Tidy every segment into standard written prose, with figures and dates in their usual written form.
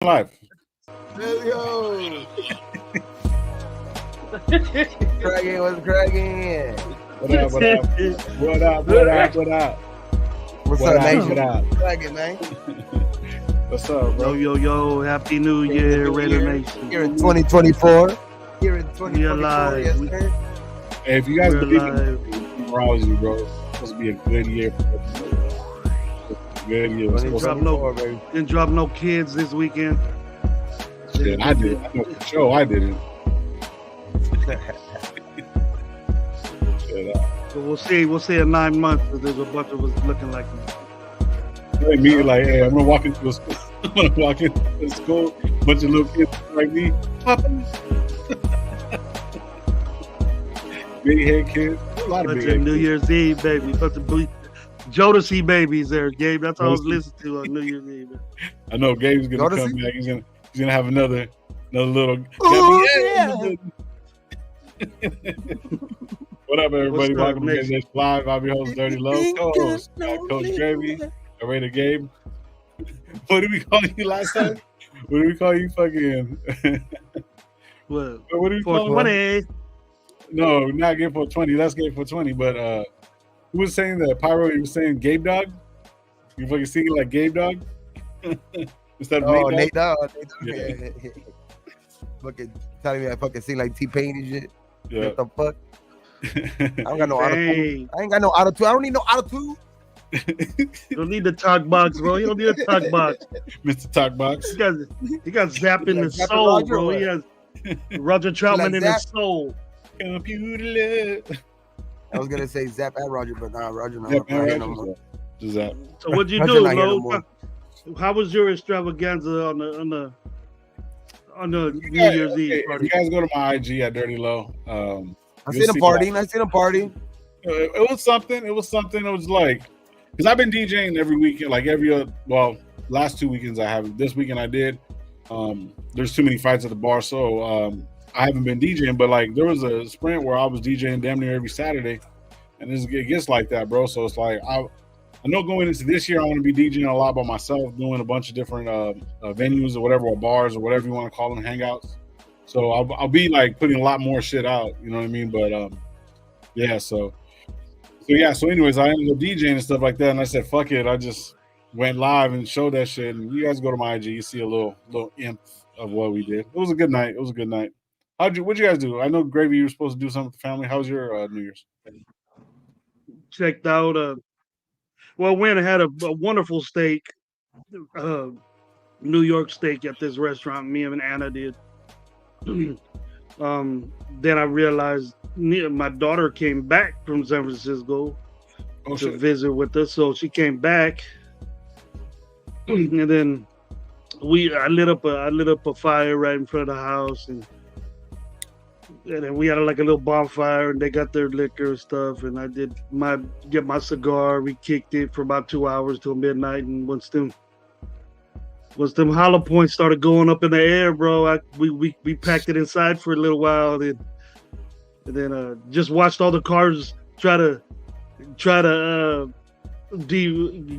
Live. Let's go. Cracking, what's cracking? What up? What up? What up? What up? What up? What's What up, up? Nation? What up? Cracking, man. What's up, bro? Yo, Happy New Year, Raider Nation. Here in 2024. Here in 2024, We alive. yes, sir. Hey, if you guys We're believe alive. in numerology, bro, it's supposed to be a good year. Good year. It's supposed to be- 2024, baby. Didn't drop no kids this weekend. Shit, I did. I know for sure I didn't. Shit, So we'll see in 9 months if there's a bunch of us looking like me. They me like, hey, I'm gonna walk into a school. I'm gonna walk into a school, bunch of little kids like me. Papa. Big head kids. A lot of Bunch big of head New kids. Year's Eve baby. Bunch of Jodeci babies there, Gabe. That's all I was listening to on New Year's Eve. I know Gabe's gonna Jodeci? come back. He's gonna have another little. Oh, yeah. What up, everybody? What's up, Welcome to Nation? Nation Live. I'm your host, Dirty Low. Co-host, Coach Gravy. Raider Gabe. What did we call you last time? What did we call you? Fucking. What? What did we call you? 420. No, not Game for 20. That's Game for 20. But who was saying that? Pyro, you were saying Gabe Dog? You fucking singing like Gabe Dog? Instead of Oh, Nate Dog? Nate Dogg. Yeah. Fucking telling me I fucking sing like T-Pain and shit. Yeah. What the fuck? I don't got no auto tune. Dang. I ain't got no auto tune. I don't need no auto tune. You don't need the talk box, bro. You don't need a talk box. Mr. Talkbox. He got Zap in Like his Zap soul, Roger, bro. or He has Roger Troutman like in Zap? his soul. Computer love. I was gonna say Zap and Roger, but nah, Roger no. Yeah, Not here man, no more. Just that. So what'd you Roger do, not here no Lo? more. How was your extravaganza on the New Yeah, Year's okay, Eve if party? you guys go to my IG at Dirty Low, I seen him partying. I seen him partying. it was something. It was like, because I've been DJing every weekend, like last 2 weekends I haven't. This weekend I did. There's too many fights at the bar, so I haven't been DJing. But like, there was a sprint where I was DJing damn near every Saturday, and it gets like that, bro. So it's like I know going into this year I want to be DJing a lot by myself, doing a bunch of different venues or whatever, or bars or whatever you want to call them, hangouts. So I'll be like putting a lot more shit out, you know what I mean? But yeah, so anyways, I ended up DJing and stuff like that, and I said fuck it, I just went live and showed that shit. And you guys go to my IG, you see a little imp of what we did. It was a good night. What'd you guys do? I know Gravy, you were supposed to do something with the family. How was your New Year's? Checked out. Went and had a wonderful steak, New York steak at this restaurant. Me and Anna did. Then I realized my daughter came back from San Francisco Oh to shit. visit with us, so she came back, and then I lit up a fire right in front of the house, and then we had like a little bonfire, and they got their liquor and stuff, and I did get my cigar. We kicked it for about 2 hours till midnight, and once them hollow points started going up in the air, bro, we packed it inside for a little while, and then just watched all the cars try to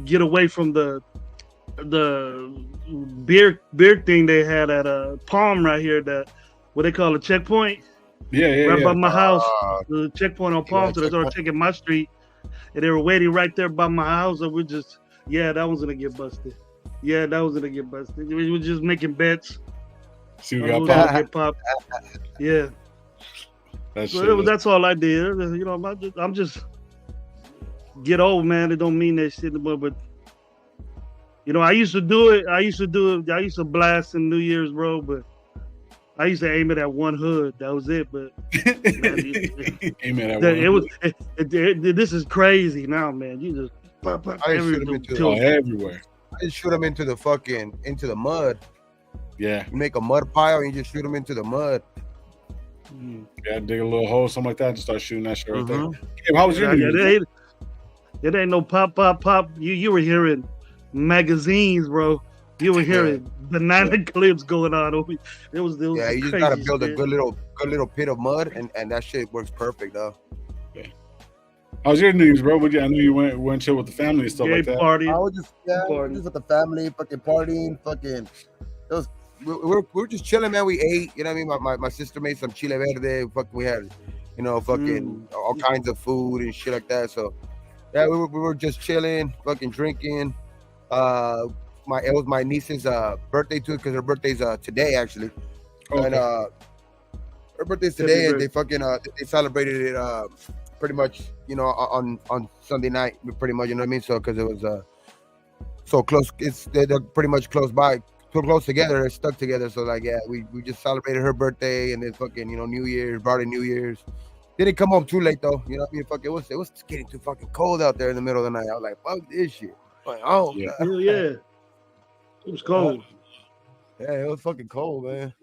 get away from the beer thing they had at a Palm right here, that what they call a checkpoint. Yeah. Right by my house, Ah. the checkpoint on Palm, so they started taking my street, and they were waiting right there by my house, and that was gonna get busted. We were just making bets. See, we Who's got gonna get popped. Yeah, that so shit. that's all I did. You know, I'm just get old, man. It don't mean that shit anymore, but you know, I used to do it. I used to blast in New Year's, bro, but I used to aim it at one hood. That was it. But Amen. this is crazy now, man. You just pop I didn't shoot him into everywhere. I just shoot him into the mud. Yeah. You make a mud pile and you just shoot him into the mud. Yeah, dig a little hole, something like that, and start shooting that shit right there. Mhm. Hey, how was your New Year's? It ain't no pop. You were hearing magazines, bro. You were hearing banana clips going on. It was Yeah, you just crazy gotta build shit. a good little pit of mud, and that shit works perfect, though. How was your New Year's, bro? I know you went chill with the family and stuff Gay like that. party. I was just Party. just with the family, fucking partying, fucking we're just chilling, man. We ate, you know what I mean? My sister made some chile verde. Fucking, we had, fucking all kinds of food and shit like that. So yeah, we were just chilling, fucking drinking. It was my niece's birthday too, because her birthday's today actually. Okay. And her birthday's today, and they fucking they celebrated it pretty much, on Sunday night, pretty much, you know what I mean? So because it was so close, they're pretty much close by, so close together, they're stuck together. So like, yeah, we just celebrated her birthday, and then fucking, New Year's, brought in New Year's. Didn't come home too late though, you know what I mean? Fuck, it was getting too fucking cold out there in the middle of the night. I was like, fuck this shit. Like, oh yeah, it was cold. Yeah, it was fucking cold, man.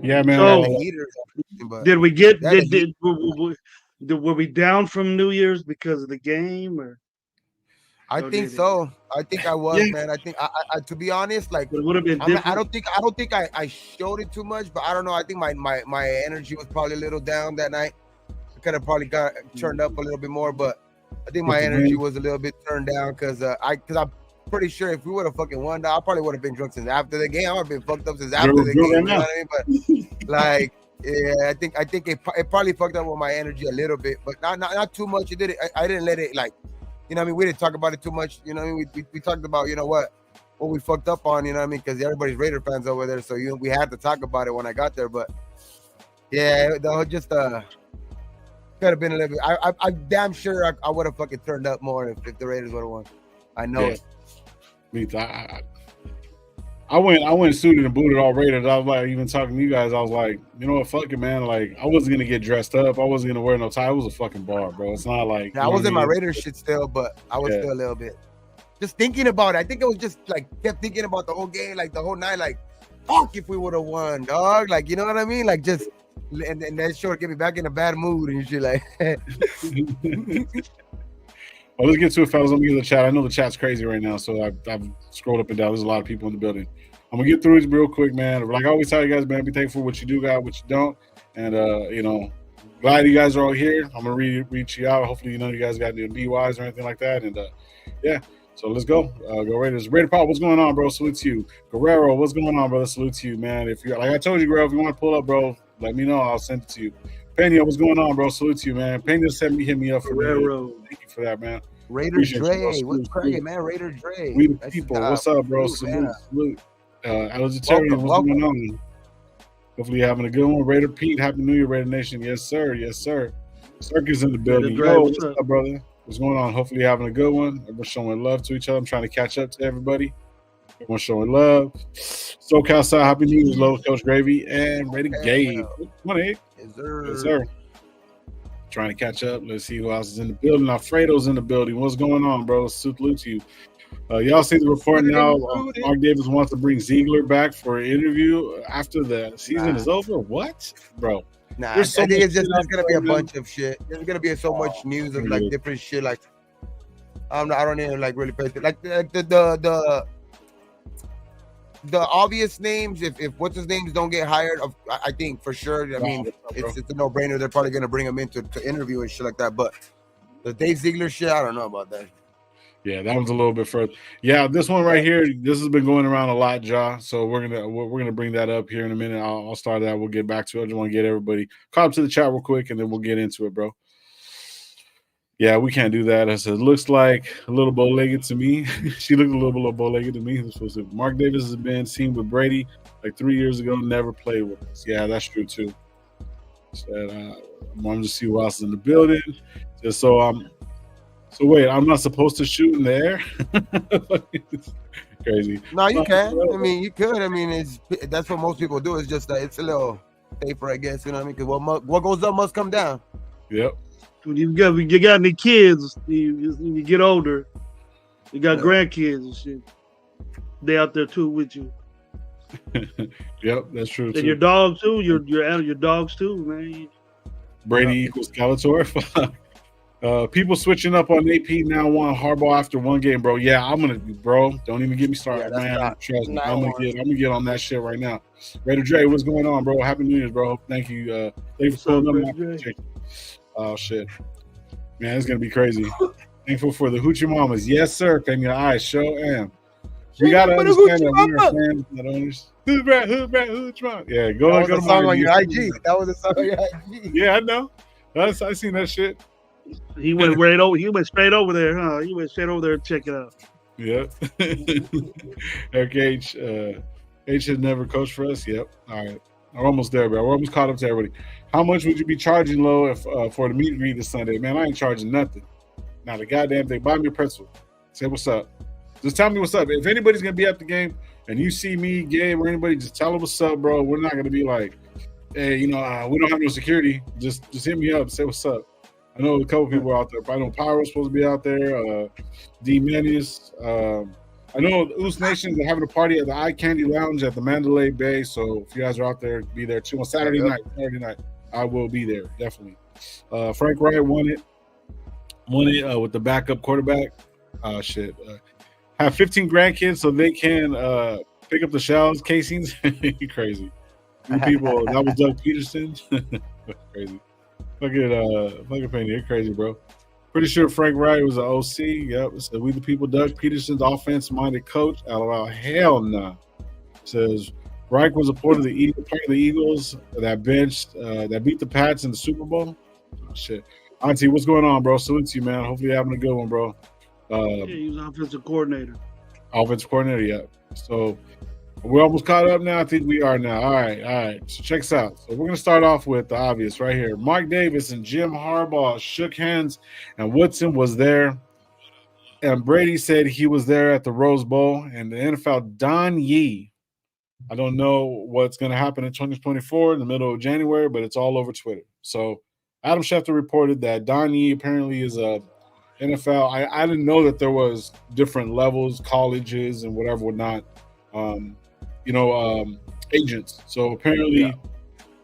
Yeah, man. So, did we get? Were we down from New Year's because of the game, or? I think so. I think I was, man. I think I to be honest, like, it would have been. I don't think I showed it too much, but I don't know. I think my energy was probably a little down that night. I could have probably got turned up a little bit more, but I think my energy was a little bit turned down because I'm pretty sure if we would have fucking won, I probably would have been drunk since after the game. I would have been fucked up since after the game. You know what I mean? But like, yeah, I think it probably fucked up with my energy a little bit, but not too much. It did. I didn't let it, like, you know what I mean? We didn't talk about it too much. You know what I mean? We talked about, what we fucked up on. You know what I mean? Because everybody's Raider fans over there, so we had to talk about it when I got there. But yeah, just could have been a little bit. I'm damn sure I would have fucking turned up more if the Raiders would have won. I know it. Me too. I went suited and booted all Raiders. I was like, even talking to you guys, I was like, you know what, fuck it, man. Like, I wasn't gonna get dressed up. I wasn't gonna wear no tie. It was a fucking bar, bro. It's not like I was in my Raiders shit still, but I was still a little bit just thinking about it. I think it was just like kept thinking about the whole game, like the whole night, like, fuck if we would have won, dog. Like, you know what I mean? Like, just and that sure get me back in a bad mood and shit, like. Well, let's get to it, fellas. I'm gonna get the chat. I know the chat's crazy right now, so I've scrolled up and down. There's a lot of people in the building. I'm gonna get through it real quick, man. Like I always tell you guys, man, be thankful for what you do got, what you don't, and glad you guys are all here. I'm gonna reach you out. Hopefully, you guys got any BYs or anything like that, and yeah. So let's go. Go Raiders. Raider Paul, what's going on, bro? Salute to you. Guerrero, what's going on, brother? Salute to you, man. If you like I told you, Guerrero, if you want to pull up, bro, let me know. I'll send it to you. Pena, what's going on, bro? Salute to you, man. Pena hit me up for Guerrero. Thank you for that, man. Raider Dre, what's cracking, man? Raider Dre. We the people. What's up, bro? Salute. Allegitarian, what's going on? Hopefully you're having a good one. Raider Pete, Happy New Year, Raider Nation. Yes, sir. Yes, sir. Circus in the building. Yo, what's up, brother? What's going on? Hopefully you're having a good one. Everyone's showing love to each other. I'm trying to catch up to everybody. Everyone's showing love. SoCal Side, Happy New Year's, Low Coach Gravy, and Raider Gabe. Come on, Yes, sir. Yes, sir. Trying to catch up. Let's see who else is in the building. Alfredo's in the building. What's going on, bro? Salute to you. Y'all see the report now. Mark Davis wants to bring Ziegler back for an interview after the season is over. What, bro? Nah, I think it's just there's gonna be a bunch of shit. There's gonna be so much news of like different shit. Like I don't even like really pay attention. Like the obvious names. If what's his names don't get hired, I think for sure. I mean, it's a no brainer. They're probably gonna bring him in to interview and shit like that. But the Dave Ziegler shit, I don't know about that. Yeah, that one's a little bit further. Yeah, this one right here, this has been going around a lot, Ja. So we're gonna bring that up here in a minute. I'll start that. We'll get back to it. I just want to get everybody caught up to the chat real quick, and then we'll get into it, bro. Yeah, we can't do that. I said, looks like a little bow-legged to me. She looked a little bow-legged to me. Mark Davis has been seen with Brady like 3 years ago, never played with us. Yeah, that's true too. Said, I wanted to see who else is in the building. Just so wait, I'm not supposed to shoot in the air? Crazy. No, you can. I mean, you could. I mean, that's what most people do. It's just that it's a little safer, I guess. You know what I mean? Because what goes up must come down. Yep. When you got any kids, when you get older, you got grandkids and shit. They out there too with you. Yep, that's true. And your dog too. Your dogs too, man. Brady equals Skeletor. People switching up on AP now want Harbaugh after one game, bro. Yeah, I'm gonna, bro. Don't even get me started, man. Trust me, I'm gonna get on that shit right now. Raider Dre, what's going on, bro? Happy New Year's, bro. Thank you. Thank you for pulling up. Oh shit, man, it's gonna be crazy. Thankful for the Hoochie Mamas, yes sir. Pena, I show am. You gotta understand that we are fans, not owners. Who's Brad? Who's Trump? Yeah, go That was to a song my on your IG. IG. That was a song on your IG. Yeah, I know. I seen that shit. He went right over. He went straight over there, huh? He went straight over there to check it out. Yep. Eric H. H has never coached for us. Yep. All right. We're almost there, bro. We're almost caught up to everybody. How much would you be charging, Lo, if for the meet and greet this Sunday? Man, I ain't charging nothing. Not a goddamn thing. Buy me a pretzel. Say what's up. Just tell me what's up. If anybody's gonna be at the game and you see me, Gabe, or anybody, just tell them what's up, bro. We're not gonna be like, hey, we don't have no security. Just hit me up. Say what's up. I know a couple people out there. I know Pyro's supposed to be out there. D Manius. I know Oos Nation is having a party at the Eye Candy Lounge at the Mandalay Bay. So if you guys are out there, be there too on Saturday night. I will be there, definitely. Frank Wright won it with the backup quarterback. Shit. Have 15 grandkids so they can pick up the shells, casings. Crazy. You people, that was Doug Peterson. Crazy. Fucking Penny, you're crazy, bro. Pretty sure Frank Wright was an OC. Yep. It said, we the people, Doug Peterson's offense-minded coach. LOL. Hell nah. Says Reich was a part of the Eagles that benched, that beat the Pats in the Super Bowl. Oh, shit. Auntie, what's going on, bro? Salute to you, man. Hopefully you're having a good one, bro. Yeah, he was offensive coordinator. Offensive coordinator, yeah. So we're almost caught up now. I think we are now. All right. So check us out. So we're going to start off with the obvious right here. Mark Davis and Jim Harbaugh shook hands, and Woodson was there. And Brady said he was there at the Rose Bowl. And the NFL, Don Yee. I don't know what's going to happen in 2024 in the middle of January, but it's all over Twitter. So Adam Schefter reported that Don Yee apparently is a NFL. I didn't know that there was different levels, colleges, and whatnot. Agents. So apparently,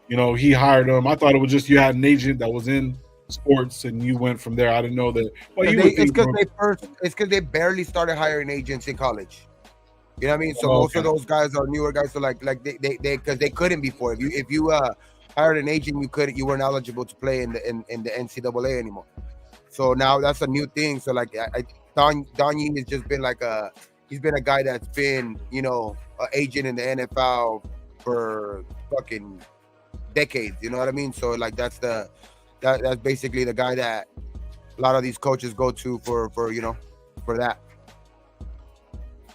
he hired them. I thought it was just you had an agent that was in sports and you went from there. I didn't know that. Well, it's because they barely started hiring agents in college. You know what I mean? So most of those guys are newer guys. So like they because they couldn't before. If you hired an agent, you weren't eligible to play in the NCAA anymore. So now that's a new thing. So like Don Yee has just been he's been a guy that's been, an agent in the NFL for fucking decades. You know what I mean? So like that's basically the guy that a lot of these coaches go to for that.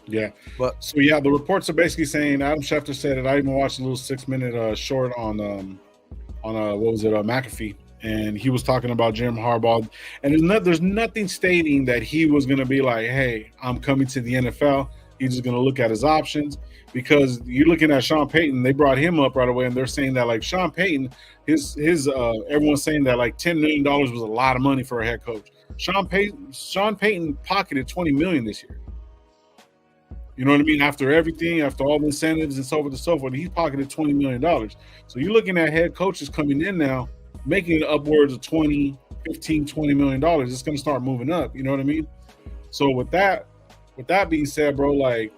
Yeah. But so yeah, the reports are basically saying Adam Schefter said it. I even watched a little 6-minute short on McAfee. And he was talking about Jim Harbaugh, and there's nothing stating that he was going to be like, hey, I'm coming to the NFL. He's just going to look at his options, because you're looking at Sean Payton. They brought him up right away, and they're saying that like Sean Payton, everyone's saying that like $10 million was a lot of money for a head coach. Sean Payton pocketed $20 million this year. You know what I mean? After everything, after all the incentives and so forth and so forth, he pocketed $20 million. So you're looking at head coaches coming in now, making it upwards of $20 million. It's going to start moving up. You know what I mean? So with that being said, bro, like,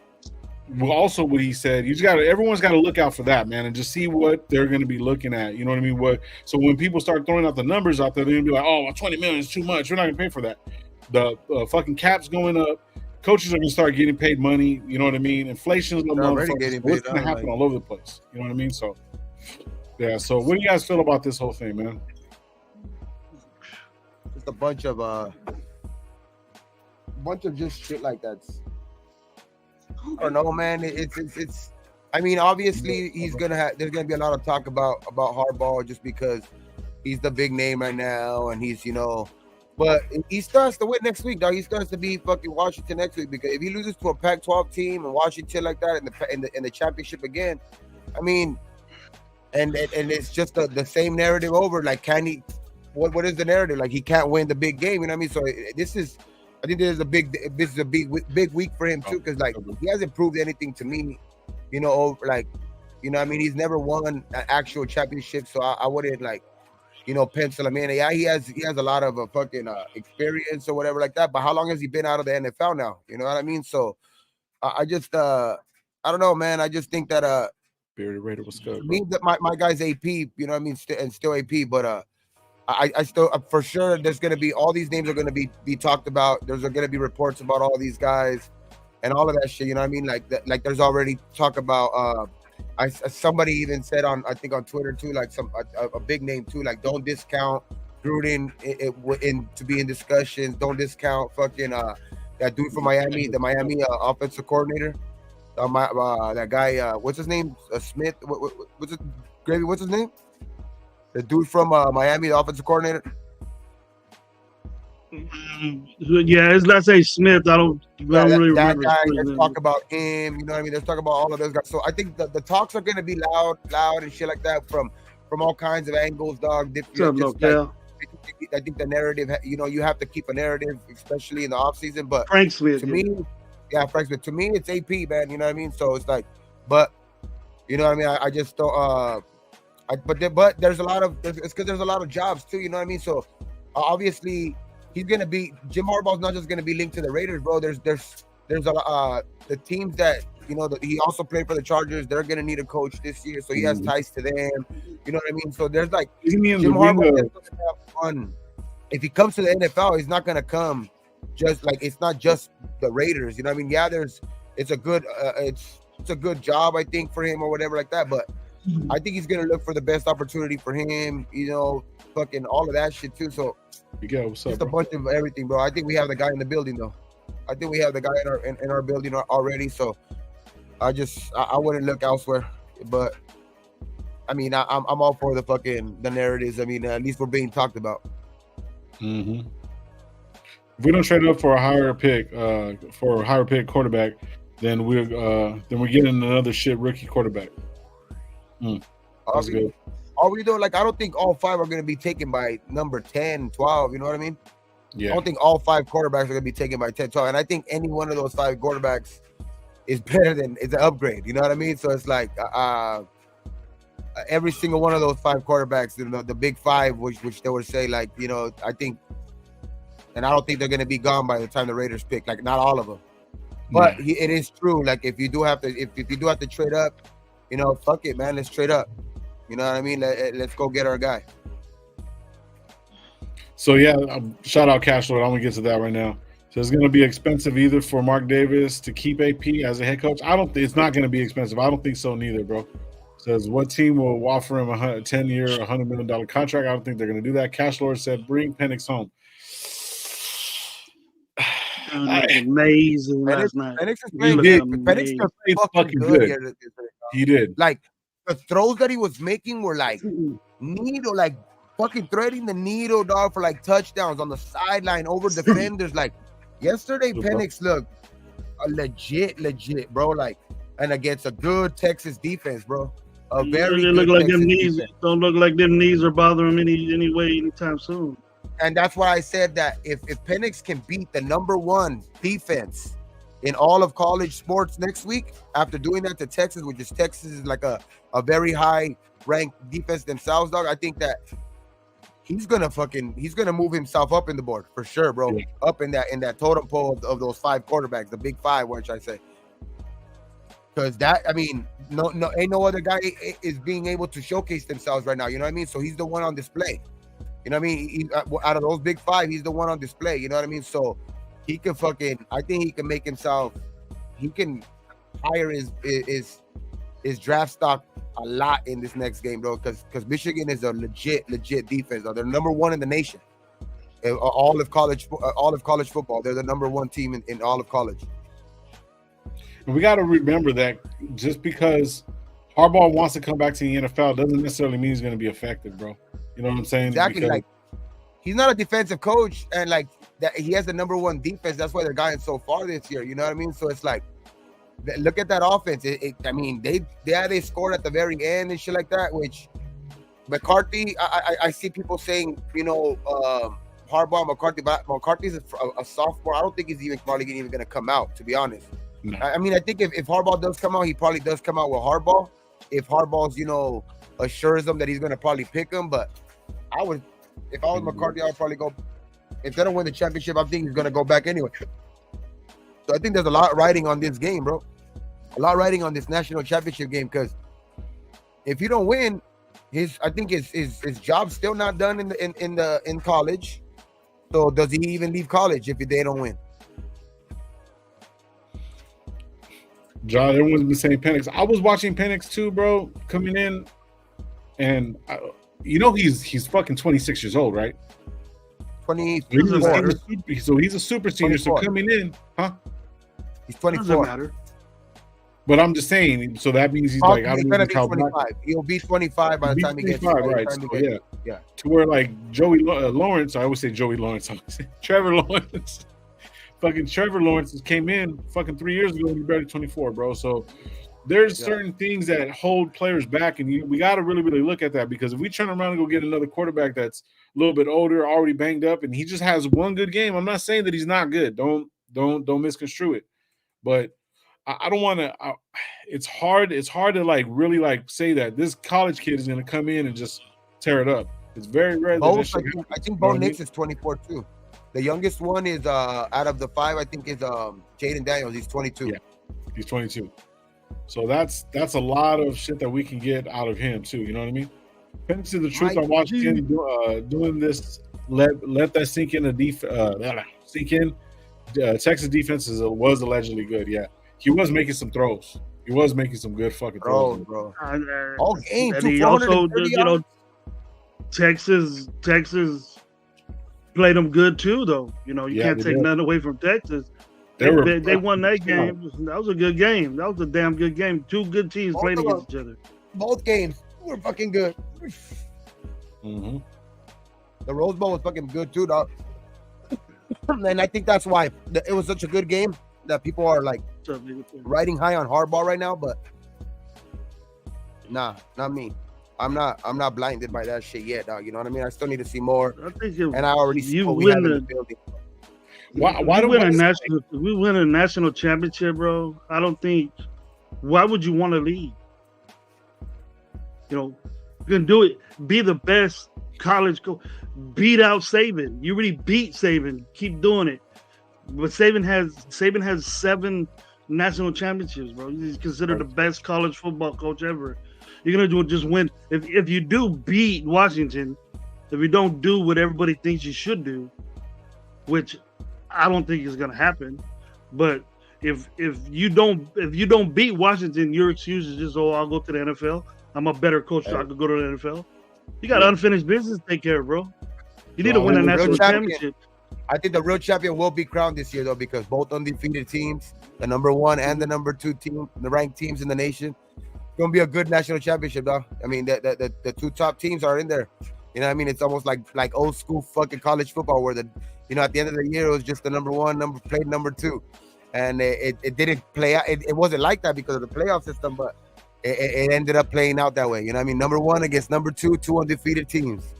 also what he said, everyone's got to look out for that, man, and just see what they're going to be looking at. You know what I mean? So when people start throwing out the numbers out there, they're going to be like, oh, 20 million is too much. We're not going to pay for that. The fucking cap's going up. Coaches are going to start getting paid money. You know what I mean? Inflation's going to happen all over the place. You know what I mean? So, yeah. So what do you guys feel about this whole thing, man? Just a bunch of just shit like that. I don't know, man. It's. I mean, obviously, there's gonna be a lot of talk about Harbaugh just because he's the big name right now, and he's but he starts to win next week, dog. He starts to be fucking Washington next week, because if he loses to a Pac-12 team and Washington like that in the championship again, I mean, and it's just the same narrative over. Like, can he? What is the narrative? Like, he can't win the big game. You know what I mean? So I think this is a big week for him too, because like he hasn't proved anything to me. I mean, he's never won an actual championship, so I wouldn't pencil him in. Yeah, he has a lot of fucking experience or whatever like that. But how long has he been out of the NFL now? You know what I mean? So I just I don't know, man. I just think that Bearded Raider was good. That my guy's AP. You know what I mean? And still AP, but I still for sure there's gonna be all these names are gonna be talked about. There's gonna be reports about all these guys, and all of that shit. You know what I mean? Like there's already talk about. Somebody even said I think on Twitter too, like a big name too, like don't discount Gruden to be in discussions. Don't discount fucking that dude from Miami, the Miami offensive coordinator. That guy, what's his name? Smith. What's it? Gravy. What's his name? The dude from Miami, the offensive coordinator. Yeah, his last name Smith. I don't really remember. That guy. Let's talk about him. You know what I mean? Let's talk about all of those guys. So I think the talks are going to be loud and shit like that from all kinds of angles, dog. I think the narrative. You know, you have to keep a narrative, especially in the offseason. But Frank Smith, to me, Frank Smith. To me, it's AP, man. You know what I mean? So it's like, but you know what I mean? I just don't. But there's a lot of. It's because there's a lot of jobs too. You know what I mean? So obviously. He's gonna be Jim Harbaugh's not just gonna be linked to the Raiders, bro. There's a the teams that you know that he also played for the Chargers. They're gonna need a coach this year, so he has ties to them. You know what I mean? So there's like Jim Harbaugh. Fun. If he comes to the NFL, he's not gonna come just like it's not just the Raiders. You know what I mean? Yeah, it's a good job I think for him or whatever like that. But I think he's gonna look for the best opportunity for him. You know, fucking all of that shit too. So. What's up, just a bunch of everything, bro. I think we have the guy in the building, though. I think we have the guy in our building already. So I wouldn't look elsewhere. But I mean, I'm all for the narratives. I mean, at least we're being talked about. Mm-hmm. If we don't trade up for a higher pick, quarterback, then we're getting another shit rookie quarterback. That's good. Are we though? Like, I don't think all 5 are going to be taken by number 10, 12. You know what I mean? Yeah. I don't think all 5 quarterbacks are going to be taken by 10, 12. And I think any one of those 5 quarterbacks is better than it's an upgrade. You know what I mean? So it's like every single one of those 5 quarterbacks, you know, the big 5, which they would say, like, you know, I think, and I don't think they're going to be gone by the time the Raiders pick. Like, not all of them. But it is true. Like, if you do have to trade up, you know, fuck it, man. Let's trade up. You know what I mean? Let's go get our guy. So, yeah, shout out Cash Lord. I'm going to get to that right now. So, it's going to be expensive either for Mark Davis to keep AP as a head coach. It's not going to be expensive. I don't think so neither, bro. Says, what team will offer him a 10-year, $100 million contract? I don't think they're going to do that. Cash Lord said, bring Penix home. Amazing last night. Penix is playing good. Penix is fucking good. He did. Like, the throws that he was making were like needle, like fucking threading the needle, dog, for like touchdowns on the sideline over defenders. Like yesterday, Penix looked legit, bro. Like, and against a good Texas defense, bro. A very good look like Texas them knees defense. Don't look like them knees are bothering him any way anytime soon. And that's why I said that if Penix can beat the number 1 defense in all of college sports next week, after doing that to Texas, which is Texas is like a very high ranked defense themselves, dog. I think that he's gonna move himself up in the board for sure, bro. Yeah. Up in that totem pole of those 5 quarterbacks, the big 5, which I say. Because that, I mean, no, ain't no other guy is being able to showcase themselves right now. You know what I mean? So he's the one on display. You know what I mean? Out of those big 5, he's the one on display. You know what I mean? So he can I think he can make himself. He can hire his draft stock a lot in this next game, bro. Because Michigan is a legit defense. They're number 1 in the nation. All of college football. They're the number 1 team in all of college. And we got to remember that just because Harbaugh wants to come back to the NFL doesn't necessarily mean he's going to be effective, bro. You know what I'm saying? Exactly. Because like, he's not a defensive coach, and like that, he has the number 1 defense. That's why they're going so far this year. You know what I mean? So it's like, look at that offense. I mean, they scored at the very end and shit like that. Which McCarthy, I see people saying, you know, Harbaugh, McCarthy, but McCarthy's a sophomore. I don't think he's probably even going to come out, to be honest. No. I mean, I think if Harbaugh does come out, he probably does come out with Harbaugh. If Harbaugh's, you know, assures them that he's going to probably pick him, but if I was McCarthy, I would probably go. If they don't win the championship, I think he's going to go back anyway. So I think there's a lot riding on this game, bro. A lot riding on this national championship game, because if you don't win, I think his job's still not done in college. So does he even leave college if they don't win? John, everyone's been saying Penix. I was watching Penix too, bro, coming in, and he's fucking 26 years old, right? 24. So he's a super senior. 24. So coming in, he's 24. Matter. But I'm just saying, so that means he's like, I don't know how 25. He'll be 25 by the time he gets right? So, yeah. To where like Joey Lawrence, I always say Joey Lawrence, Trevor Lawrence. Fucking Trevor Lawrence came in fucking 3 years ago and he's barely 24, bro. So there's certain things that hold players back, and we got to really, really look at that, because if we turn around and go get another quarterback that's a little bit older, already banged up, and he just has one good game, I'm not saying that he's not good. Don't misconstrue it, but I don't want to. It's hard to like really like say that this college kid is going to come in and just tear it up. It's very rare. I think Bo Nix is 24 too. The youngest one is out of the 5, I think, is Jaden Daniels. He's 22. Yeah, he's 22. So that's a lot of shit that we can get out of him too. You know what I mean? Penix is the truth. I watched him doing this. Let that sink in. Sink in. Texas defense was allegedly good. Yeah. He was making some throws. He was making some good fucking throws, bro. All game. And he also, Texas played them good too, though. You can't take nothing away from Texas. They won that game. That was a good game. That was a damn good game. Two good teams playing against each other. Both games were fucking good. Mm-hmm. The Rose Bowl was fucking good too, dog. And I think that's why it was such a good game that people are like riding high on Harbaugh right now, but nah, not me. I'm not blinded by that shit yet, dog. You know what I mean? I still need to see more. And I already see what we have in the building. Why do we win a national championship, bro? I don't think. Why would you want to leave? You can do it. Be the best college coach. Beat out Saban. You really beat Saban. Keep doing it. But Saban has 7 national championships, bro. He's considered the best college football coach ever. You're gonna just win. If you do beat Washington, if you don't do what everybody thinks you should do, which I don't think is gonna happen, but if you don't beat Washington, your excuse is just, I'll go to the NFL. I'm a better coach, so I could go to the NFL. You got unfinished business to take care of, bro. You need to win a national championship. I think the real champion will be crowned this year, though, because both undefeated teams, the number 1 and the number 2 team, the ranked teams in the nation, gonna be a good national championship, though. I mean, the 2 top teams are in there. You know what I mean? It's almost like old school fucking college football, where at the end of the year, it was just the number 1 played number 2, and it didn't play out. It wasn't like that because of the playoff system, but it ended up playing out that way. You know what I mean? Number 1 against number 2, 2 undefeated teams.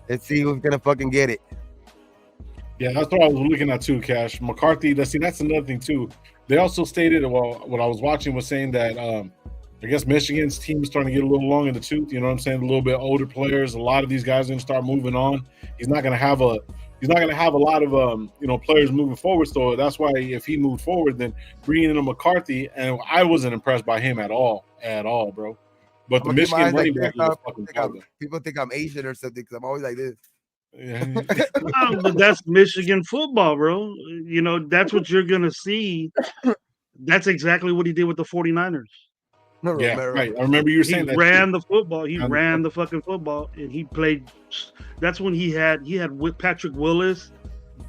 Let's see who's gonna fucking get it. Yeah, that's what I was looking at too, Cash. McCarthy, that's another thing too. They also stated, what I was watching was saying that I guess Michigan's team is starting to get a little long in the tooth. You know what I'm saying? A little bit older players. A lot of these guys are going to start moving on. He's not going to have a lot of players moving forward. So that's why if he moved forward, then bringing in a McCarthy, and I wasn't impressed by him at all, bro. But the Michigan running back was fucking problem. People think I'm Asian or something because I'm always like this. Yeah. But that's Michigan football, bro. That's what you're gonna see. That's exactly what he did with the 49ers. Yeah, right. I remember you were saying he ran the football. He ran the fucking football, and he played. That's when he had with Patrick Willis,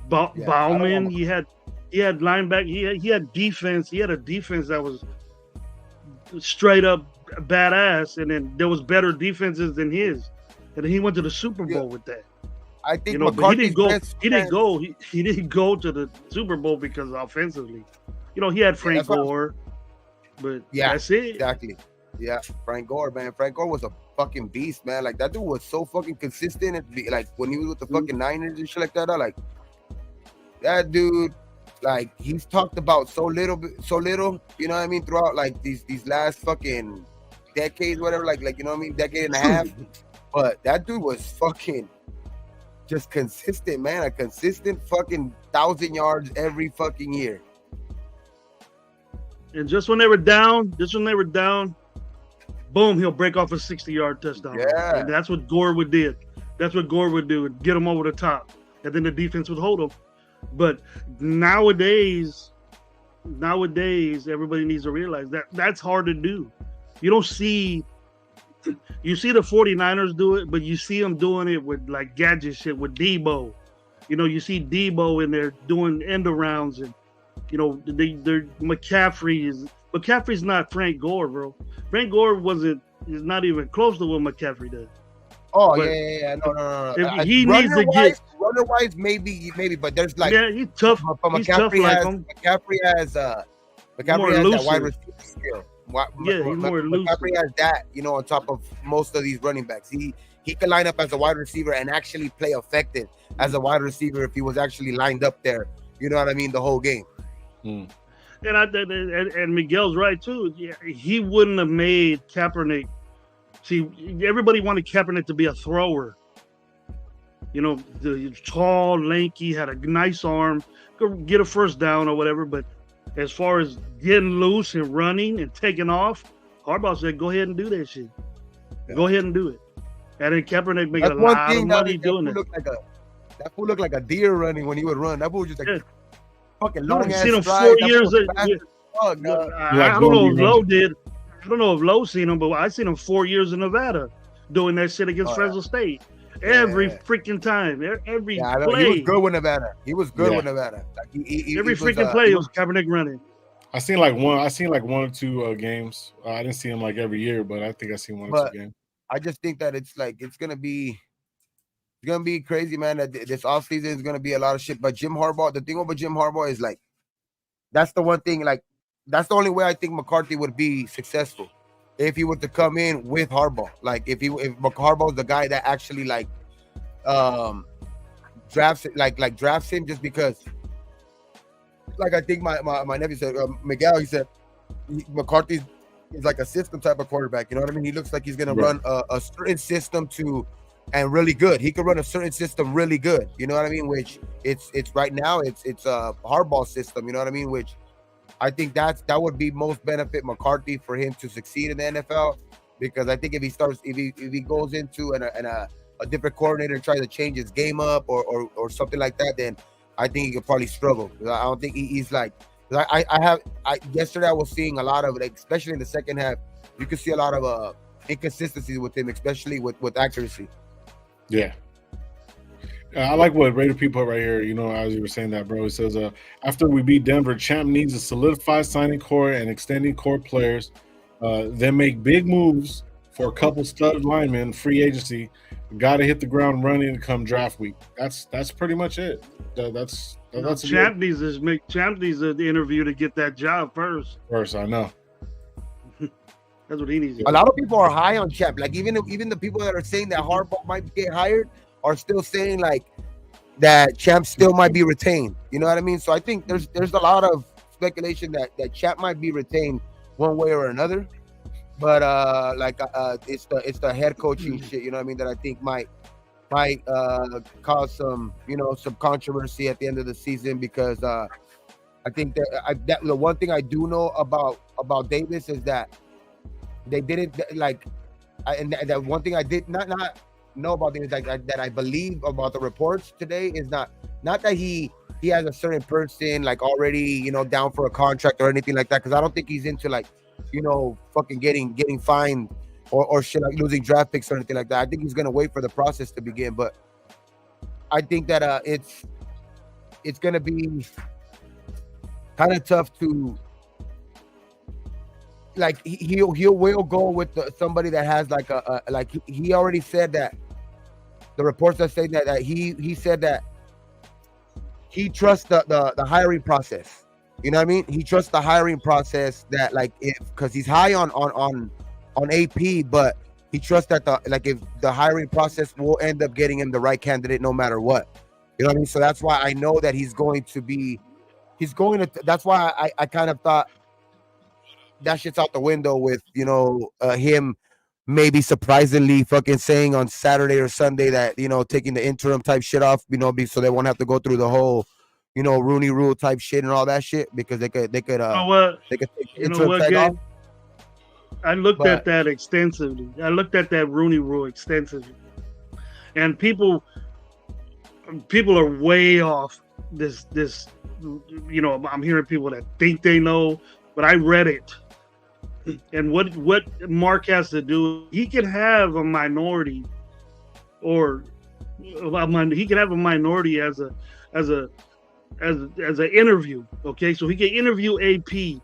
Bauman. He had linebacker. He had defense. He had a defense that was straight up badass, and then there was better defenses than his, and then he went to the Super Bowl with that. I think but he didn't go to the Super Bowl because offensively, he had Frank Gore, but that's it. Exactly. Yeah, Frank Gore, man. Frank Gore was a fucking beast, man. Like, that dude was so fucking consistent. And like, when he was with the fucking Niners and shit like that, that dude, like, he's talked about so little, you know what I mean, throughout like these last fucking decades, whatever, like you know what I mean, decade and a half. But that dude was fucking just consistent, man. A consistent fucking 1,000 yards every fucking year. And just when they were down, boom, he'll break off a 60-yard touchdown. Yeah. And that's what Gore would do. That's what Gore would do, and get him over the top. And then the defense would hold him. But nowadays, nowadays everybody needs to realize that that's hard to do. You don't see. You see the 49ers do it, but you see them doing it with like gadget shit with Debo. You see Debo in there doing end arounds, and they're McCaffrey's not Frank Gore, bro. Frank Gore is not even close to what McCaffrey does. Oh, But yeah. No. he needs to get runner-wise, maybe, but there's like he's tough. But He's tough like him. McCaffrey has that wide receiver skill. He's more elusive. McCaffrey has that, on top of most of these running backs. He can line up as a wide receiver and actually play effective as a wide receiver if he was actually lined up there. You know what I mean? The whole game. And Miguel's right too. Yeah, he wouldn't have made Kaepernick. See, everybody wanted Kaepernick to be a thrower. The tall, lanky, had a nice arm, could get a first down or whatever. But as far as getting loose and running and taking off, Harbaugh said, "Go ahead and do that shit. Yeah. Go ahead and do it." And then Kaepernick made a lot of money doing it. That fool looked like a deer running when he would run. That fool was just like fucking long ass. Seen him 4 years. I don't know if Lowe did. I don't know if Lowe seen him, but I seen him 4 years in Nevada doing that shit against Fresno State. Every freaking time, every play. He was good with Nevada. He was good with Nevada. Like every freaking play was Kaepernick running. I seen like one or two games. I didn't see him like every year, but I think I seen one or two games. I just think that it's gonna be crazy, man. That this offseason is gonna be a lot of shit. But Jim Harbaugh, the thing about Jim Harbaugh is like, that's the one thing. Like, that's the only way I think McCarthy would be successful, if he were to come in with Harbaugh. Like, if Harbaugh's the guy that actually drafts him, just because. Like, I think my nephew said, Miguel, he said McCarthy is like a system type of quarterback. You know what I mean? He looks like he's gonna run a certain system and really good. He could run a certain system really good. You know what I mean? Which it's right now it's a Harbaugh system. You know what I mean? Which I think that would be most benefit McCarthy for him to succeed in the NFL, because I think if he goes into a different coordinator and tries to change his game up or something like that, then I think he could probably struggle. I don't think he's like. Yesterday I was seeing a lot of it, especially in the second half. You could see a lot of inconsistencies with him, especially with accuracy. Yeah. I like what Raider people right here, as you were saying that, bro. It says, after we beat Denver, Champ needs a solidified signing core and extending core players, then make big moves for a couple stud linemen, free agency. Got to hit the ground running come draft week. That's pretty much it. That's Champ needs the interview to get that job first. I know. That's what he needs. A lot of people are high on Champ. Like, even the people that are saying that Harbaugh might get hired are still saying like that Champ still might be retained. You know what I mean? So I think there's a lot of speculation that Champ might be retained one way or another. But it's the head coaching shit, you know what I mean, that I think might cause some controversy at the end of the season, because I think that the one thing I do know about Davis is that they didn't and that one thing I did not know about him is that I believe about the reports today is not that he has a certain person like already down for a contract or anything like that, because I don't think he's into fucking getting fined or shit, like losing draft picks or anything like that. I think he's gonna wait for the process to begin, but I think that it's gonna be kind of tough to he will go with somebody that has he already said that the reports are saying that he said that he trusts the hiring process. You know what I mean? He trusts the hiring process, that because he's high on AP, but he trusts that if the hiring process will end up getting him the right candidate no matter what. You know what I mean? So that's why I know that that's why I kind of thought that shit's out the window with him maybe surprisingly fucking saying on Saturday or Sunday that taking the interim type shit off, so they won't have to go through the whole Rooney Rule type shit and all that shit, because they could take interim type off. I looked at that extensively. I looked at that Rooney Rule extensively, and people are way off I'm hearing people that think they know, but I read it. And what Mark has to do, he can have a minority, or he can have a minority as an interview. Okay, so he can interview AP,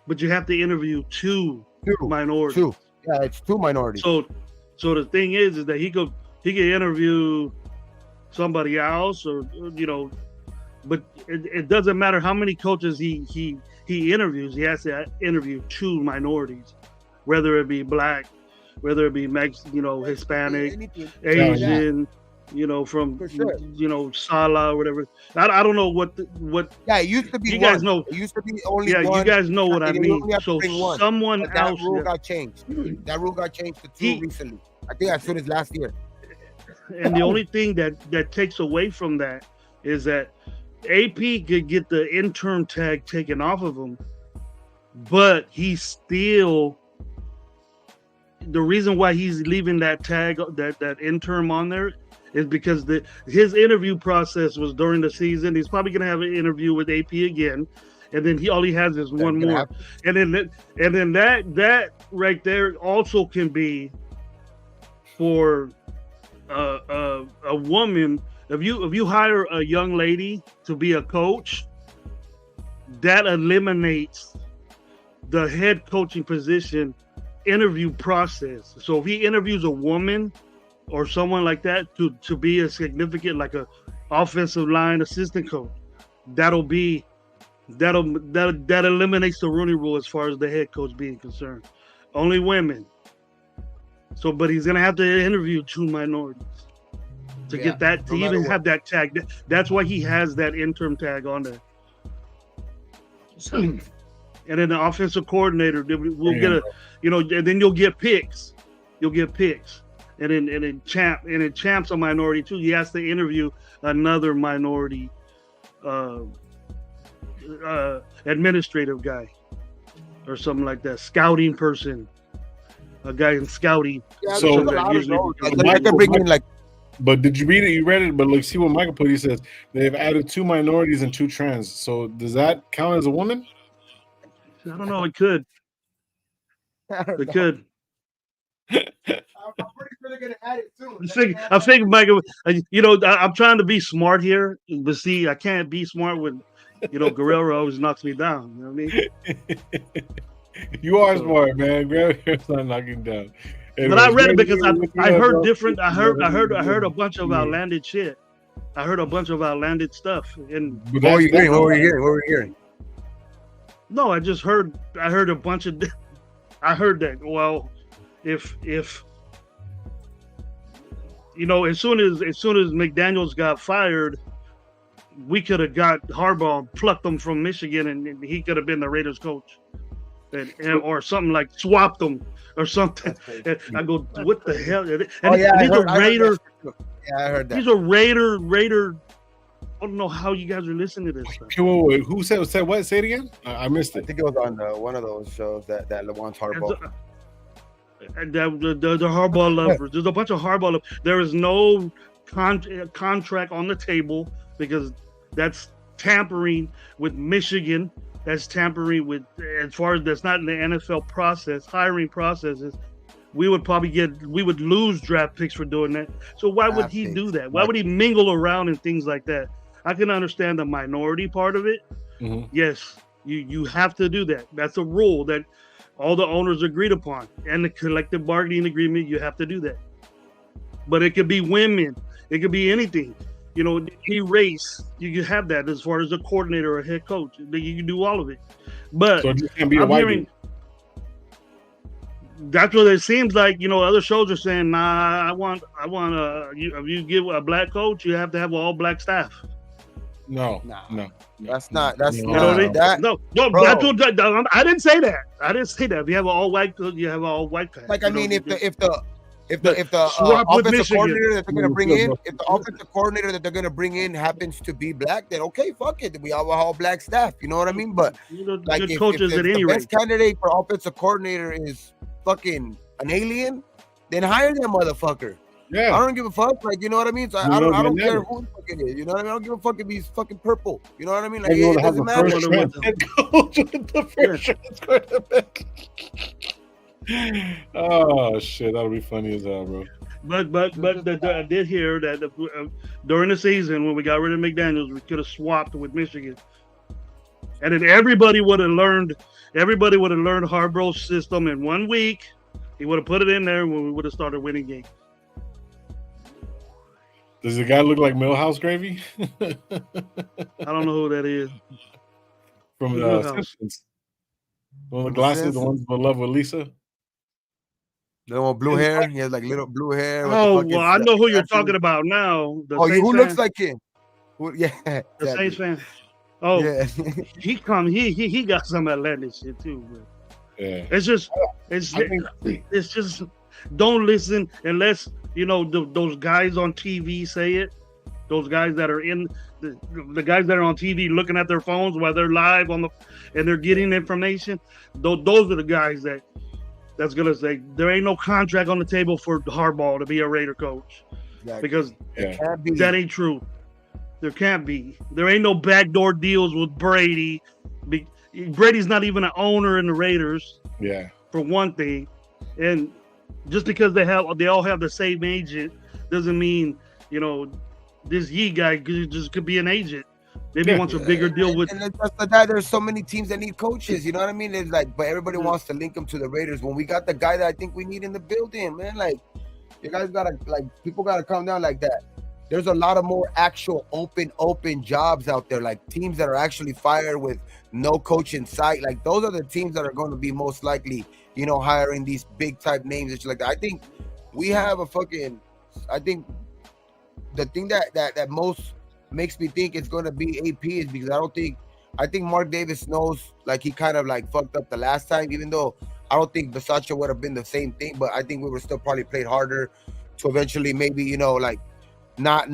but you have to interview two minorities. Two. Yeah, it's two minorities. So the thing is that he can interview somebody else, or but it doesn't matter how many coaches he interviews. He has to interview two minorities, whether it be black, whether it be Hispanic, Asian, from sure. Sala or whatever. I don't know what. Yeah, it used to be. You guys know. It used to be only. Yeah, one. you guys know what I mean. So someone but else. That rule got changed. That rule got changed to two recently. I think as soon as last year. And the only thing that takes away from that is that AP could get the intern tag taken off of him, but he's still. The reason why he's leaving that tag, that intern on there, is because his interview process was during the season. He's probably going to have an interview with AP again, and then all he has is one more. And then that right there also can be for a woman. If you hire a young lady to be a coach, that eliminates the head coaching position interview process. So if he interviews a woman or someone like that to be a significant, like a offensive line assistant coach, that eliminates the Rooney Rule as far as the head coach being concerned. Only women. So, but he's gonna have to interview two minorities to get that, to even have that tag. That's why he has that interim tag on there. And then the offensive coordinator will get and then you'll get picks. You'll get picks. And then Champ's a minority too. He has to interview another minority administrative guy or something like that. Scouting person. A guy in scouting. Yeah, so but did you read it? You read it, but see what Michael put. He says they've added two minorities and two trans. So does that count as a woman? I don't know. It could. It could. I'm pretty sure they're gonna add it soon. I think, Michael. I'm trying to be smart here, but see, I can't be smart when, Guerrero always knocks me down. You know what I mean? You are smart, man. Guerrero's not knocking down. But I read it because I heard different. I heard a bunch of outlandish shit. I heard a bunch of outlandish stuff. And what were you hearing? No, I just heard. I heard a bunch of. I heard that. Well, if as soon as McDaniels got fired, we could have got Harbaugh, plucked him from Michigan, and he could have been the Raiders coach, or something, like swapped him or something. And I go, what the hell? And he's a Raider. Yeah, I heard that. He's a Raider. I don't know how you guys are listening to this stuff. Wait, who said what? Say it again. I missed it. I think it was on one of those shows that wants Harbaugh. The Harbaugh lovers. There's a bunch of Harbaugh lovers. There is no contract on the table because that's tampering with Michigan. That's tampering with, as far as that's not in the NFL process, hiring processes. We would lose draft picks for doing that. So why would he do that? Why would he mingle around and things like that? I can understand the minority part of it. Mm-hmm. Yes, you have to do that. That's a rule that all the owners agreed upon, and the collective bargaining agreement. You have to do that. But it could be women. It could be anything. Any race. You can have that as far as a coordinator or a head coach. You can do all of it. But so it just can't be a white dude. That's what it seems like. Other shows are saying, "Nah, I want if you give a black coach, you have to have all black staff." No. That's not. That's you know what I mean? No. That's what, I didn't say that. If you have all white, you have all white. Like, I mean, if the offensive coordinator that they're gonna bring in, if the offensive coordinator that they're gonna bring in happens to be black, then okay, fuck it. We have all black staff. You know what I mean? But like, if the best candidate for offensive coordinator is fucking an alien, then hire that motherfucker. Yeah. I don't give a fuck. Like, you know what I mean? So You I know don't care dynamics. who the fuck it is. You know what I mean? I don't give a fuck if he's fucking purple. You know what I mean? Like, Everyone it has doesn't the matter. first Wonder what head coach with the first quarterback. Oh shit, that'll be funny as hell, bro. But I did hear that during the season when we got rid of McDaniels, we could have swapped with Michigan, and then everybody would have learned Harbaugh's system in 1 week. He would have put it in there when we would have started winning games. Does the guy look like Millhouse Gravy? I don't know who that is. From the Millhouse. Simpsons. One of the From The glasses, the Simpsons. ones with love with Lisa. The one with blue hair. He has like little blue hair. With Oh, the fucking well, I know who you're statue. talking about now. The Oh, Saints who fan. looks like him? Yeah, The exactly. Saints fan. Oh, Yeah. he got some Atlantic shit too, bro. Yeah. It's just don't listen unless those guys on TV say it. Those guys that are in the guys that are on TV looking at their phones while they're live and they're getting information. Those are the guys that's gonna say there ain't no contract on the table for Harbaugh to be a Raider coach, because that ain't true. There can't be. There ain't no backdoor deals with Brady. Brady's not even an owner in the Raiders. Yeah. For one thing, and just because they all have the same agent doesn't mean this Yee guy just could be an agent. Maybe he wants a bigger deal with. And just like that, there's so many teams that need coaches. You know what I mean? It's like, but everybody wants to link them to the Raiders when we got the guy that I think we need in the building, man. Like, you guys gotta people gotta calm down like that. There's a lot of more actual open jobs out there, like teams that are actually fired with no coach in sight. Like, those are the teams that are going to be most likely, hiring these big type names and shit like that. I think we have I think the thing that most makes me think it's going to be AP is because I think Mark Davis knows, like, he kind of like fucked up the last time, even though I don't think Versace would have been the same thing, but I think we would still probably played harder to eventually maybe, not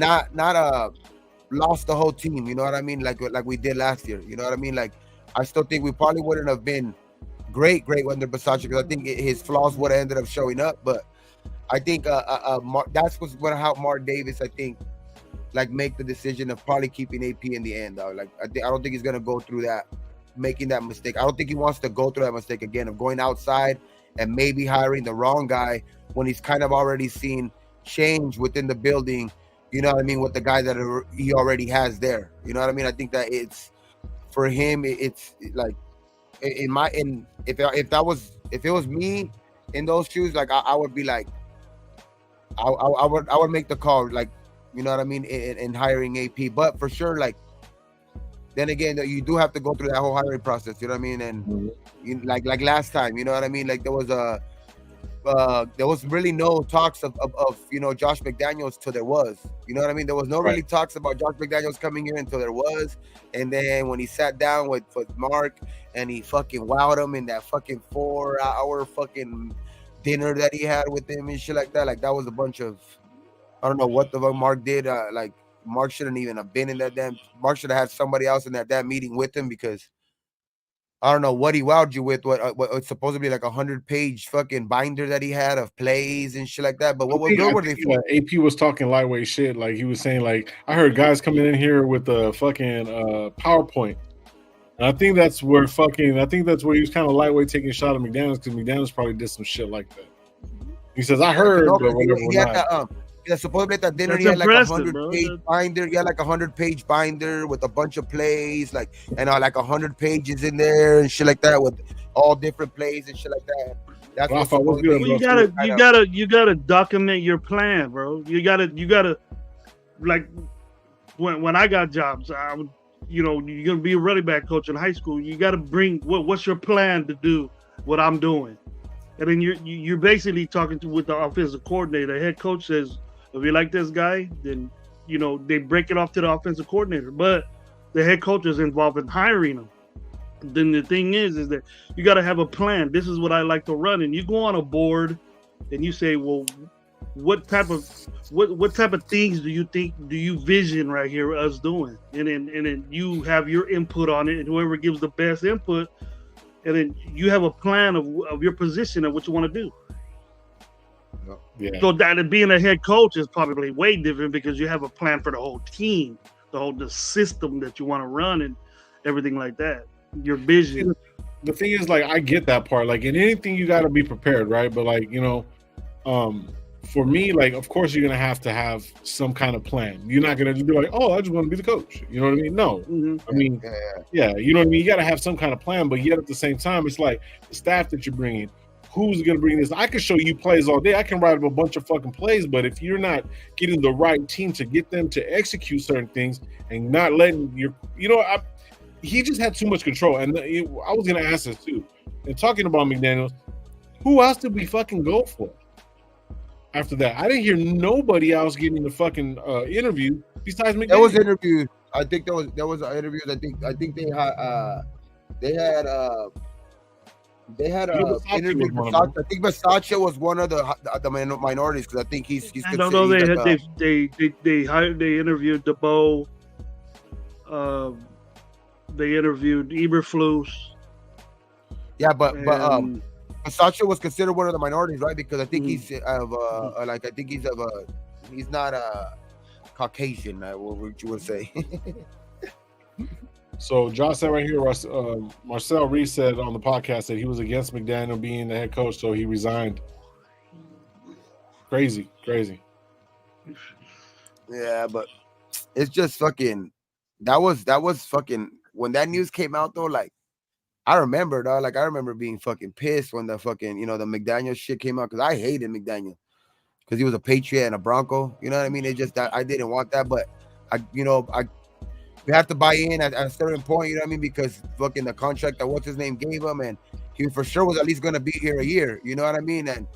lost the whole team, you know what I mean? Like we did last year, you know what I mean? Like, I still think we probably wouldn't have been great under Versace, because I think his flaws would have ended up showing up. But I think that's what's going to help Mark Davis, I think, like, make the decision of probably keeping AP in the end, though. Like, I don't think he's going to go through that, making that mistake. I don't think he wants to go through that mistake again of going outside and maybe hiring the wrong guy when he's kind of already seen change within the building. You know what I mean? With the guy that he already has there. You know what I mean? I think that it's, for him, it's like, if it was me in those shoes, like, I would be like, I would make the call, like, you know what I mean, in hiring AP. But for sure, like, then again, you do have to go through that whole hiring process. You know what I mean? And like last time, you know what I mean? Like, there was really no talks of Josh McDaniels till there was. You know what I mean? There was no really talks about Josh McDaniels coming here until there was. And then when he sat down with Mark and he fucking wowed him in that fucking 4-hour fucking dinner that he had with him and shit like that. Like, that was a bunch of, I don't know what the fuck Mark did. Like, Mark shouldn't even have been in that damn. Mark should have had somebody else in that damn meeting with him, because I don't know what he wowed you with. What supposedly like 100-page fucking binder that he had of plays and shit like that. But what were they for? AP was talking lightweight shit. Like, he was saying, like, I heard guys coming in here with a fucking PowerPoint. And I think that's where he was kind of lightweight taking a shot at McDaniels, because McDaniels probably did some shit like that. He says, I heard, but whatever. Supposedly at that dinner, he had like 100-page binder. He had like 100-page binder with a bunch of plays, like, and like 100 pages in there and shit like that, with all different plays and shit like that. That's you gotta document your plan, bro. You gotta like, when I got jobs, I would, you're gonna be a running back coach in high school. You gotta bring what's your plan to do what I'm doing, and then you're basically talking with the offensive coordinator. Head coach says, if you like this guy, then they break it off to the offensive coordinator, but the head coach is involved in hiring him. Then the thing is that you got to have a plan. This is what I like to run, and you go on a board and you say, well, what type of things do you vision right here us doing, and then you have your input on it, and whoever gives the best input, and then you have a plan of your position and what you want to do. Yeah. So that being a head coach is probably way different because you have a plan for the whole team, the system that you want to run and everything like that. Your vision. The thing is, like, I get that part. Like, in anything, you got to be prepared, right? But, like, for me, like, of course, you're going to have some kind of plan. You're not going to just be like, oh, I just want to be the coach. You know what I mean? No. Mm-hmm. I mean, yeah, you know what I mean? You got to have some kind of plan, but yet at the same time, it's like the staff that you're bringing, who's going to bring this? I can show you plays all day. I can write up a bunch of fucking plays, but if you're not getting the right team to get them to execute certain things and not letting he just had too much control. And I was going to ask this too. And talking about McDaniels, who else did we fucking go for after that? I didn't hear nobody else getting the fucking interview besides McDaniels. There was interviews. I think there was interviews. I think they had interview. I think Versace was one of the minorities because I think he's. I don't know. They interviewed DeBow. They interviewed Eberflus. Yeah, but Versace was considered one of the minorities, right? Because I think he's he's not a Caucasian. What would you would say? So Josh said right here, Marcel Reese said on the podcast that he was against McDaniel being the head coach, so he resigned. Crazy. Yeah, but it's just fucking. That was fucking when that news came out though. Like I remember, dog. Like I remember being fucking pissed when the fucking the McDaniel shit came out because I hated McDaniel because he was a Patriot and a Bronco. You know what I mean? It just that I didn't want that, but we have to buy in at a certain point, you know what I mean? Because fucking the contract that what's his name gave him, and he for sure was at least gonna be here a year, you know what I mean? And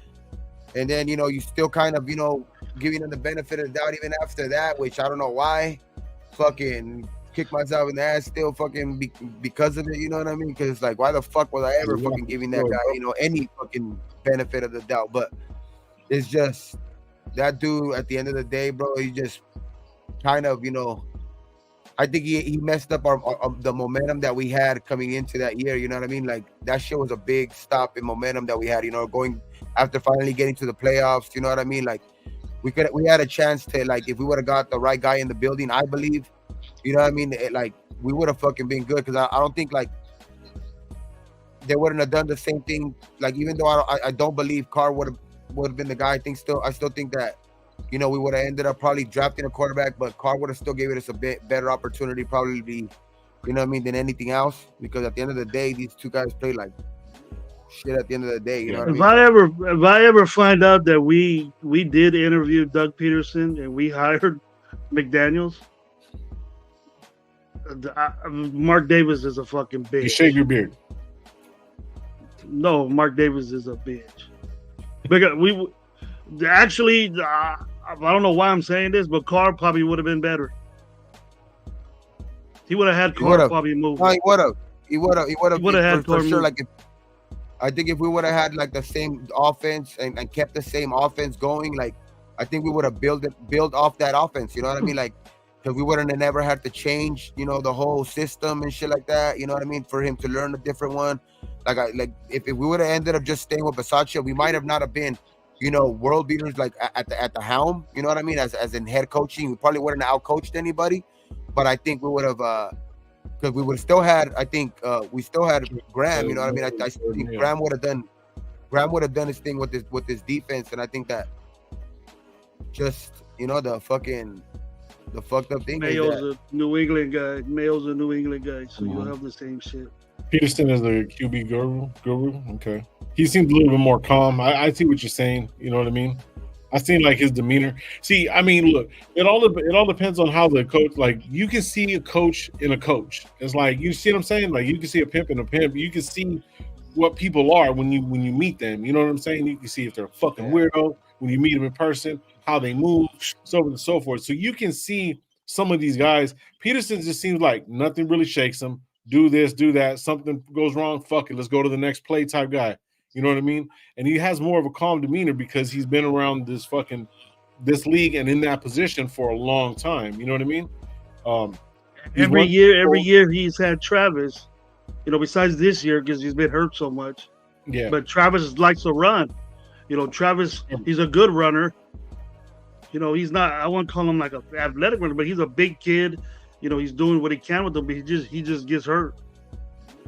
then you still kind of giving him the benefit of the doubt even after that, which I don't know why. Fucking kick myself in the ass still fucking because of it, you know what I mean? Because it's like, why the fuck was I ever fucking giving that guy any fucking benefit of the doubt? But it's just that dude at the end of the day, bro. He just kind of I think he messed up the momentum that we had coming into that year. You know what I mean? Like that shit was a big stop in momentum that we had. going after finally getting to the playoffs. You know what I mean? Like we had a chance to if we would have got the right guy in the building. I believe. You know what I mean? We would have fucking been good because I don't think they wouldn't have done the same thing. Like even though I don't believe Carr would have been the guy. I still think that. We would have ended up probably drafting a quarterback, but Carr would have still gave us a bit better opportunity, probably, than anything else. Because at the end of the day, these two guys play like shit. At the end of the day, If I ever find out that we did interview Doug Peterson and we hired McDaniels, Mark Davis is a fucking bitch. You shave your beard. No, Mark Davis is a bitch. Because actually, I don't know why I'm saying this, but Carr probably would have been better. He would have had Carr probably move. No, he would have. He would have had for sure. Like I think if we would have had the same offense and kept the same offense going, I think we would have built off that offense. You know what I mean? Because we wouldn't have never had to change, the whole system and shit like that. You know what I mean? For him to learn a different one. If we would have ended up just staying with Versace, we might have not have been. World beaters at the helm, you know what I mean? As in head coaching, we probably wouldn't have outcoached anybody, but I think we would have, because we would have still had. I think we still had Graham. You know what I mean? I think Graham would have done his thing with this defense, and I think that just the fucked up thing. Mayo's a New England guy, so you'll have the same shit. Peterson is the QB guru. Okay. He seems a little bit more calm. I see what you're saying. You know what I mean? I seen his demeanor. See, I mean, look, it all depends on how the coach. You can see a coach in a coach. It's you see what I'm saying? You can see a pimp in a pimp. You can see what people are when you meet them. You know what I'm saying? You can see if they're a fucking weirdo when you meet them in person, how they move, so on and so forth. So you can see some of these guys. Peterson just seems like nothing really shakes him. Do this, do that. Something goes wrong. Fuck it. Let's go to the next play type guy. You know what I mean? And he has more of a calm demeanor because he's been around this league and in that position for a long time. You know what I mean? Every year he's had Travis, besides this year because he's been hurt so much. Yeah. But Travis likes to run. Travis, he's a good runner. He's not. I won't call him like an athletic runner, but he's a big kid. He's doing what he can with them, but he just gets hurt.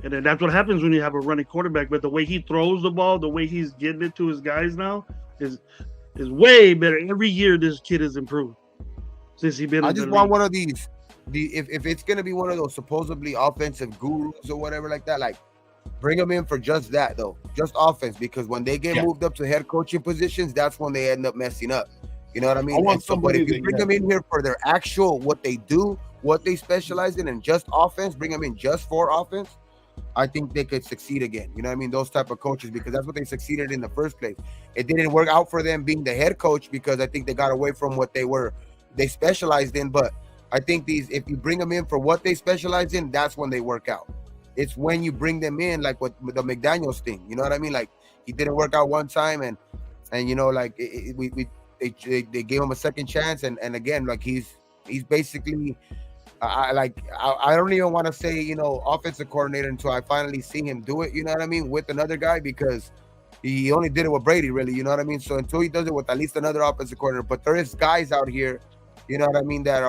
And then that's what happens when you have a running quarterback. But the way he throws the ball, the way he's getting it to his guys now is way better. Every year, this kid has improved since he's been. I just want one of these. If it's gonna be one of those supposedly offensive gurus or whatever like that, like bring them in for just that though, just offense. Because when they get moved up to head coaching positions, that's when they end up messing up. You know what I mean? But if you bring them in here for their actual what they do, what they specialize in, and just offense, bring them in just for offense. I think they could succeed again. You know what I mean? Those type of coaches, because that's what they succeeded in the first place. It didn't work out for them being the head coach because I think they got away from what they specialized in. But I think if you bring them in for what they specialize in, that's when they work out. It's when you bring them in, like with the McDaniels thing. You know what I mean? Like he didn't work out one time, and like they gave him a second chance, and again, like he's basically. I don't even want to say, offensive coordinator until I finally see him do it, you know what I mean, with another guy, because he only did it with Brady, really, you know what I mean? So until he does it with at least another offensive coordinator, but there is guys out here, you know what I mean, that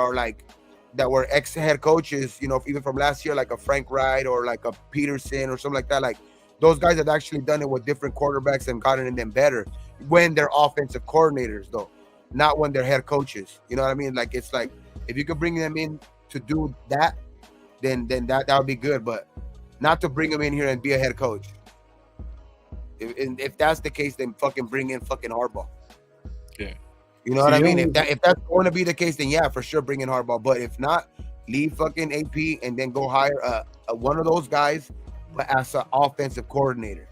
were ex-head coaches, even from last year, like a Frank Wright or like a Peterson or something like that. Like those guys have actually done it with different quarterbacks and gotten them better when they're offensive coordinators, though, not when they're head coaches. You know what I mean? Like, it's like, if you could bring them in to do that, then that would be good, but not to bring him in here and be a head coach. If that's the case, then fucking bring in fucking Harbaugh. Yeah, you know what I mean. If that's going to be the case, then yeah, for sure bring in Harbaugh. But if not, leave fucking AP and then go hire one of those guys, but as an offensive coordinator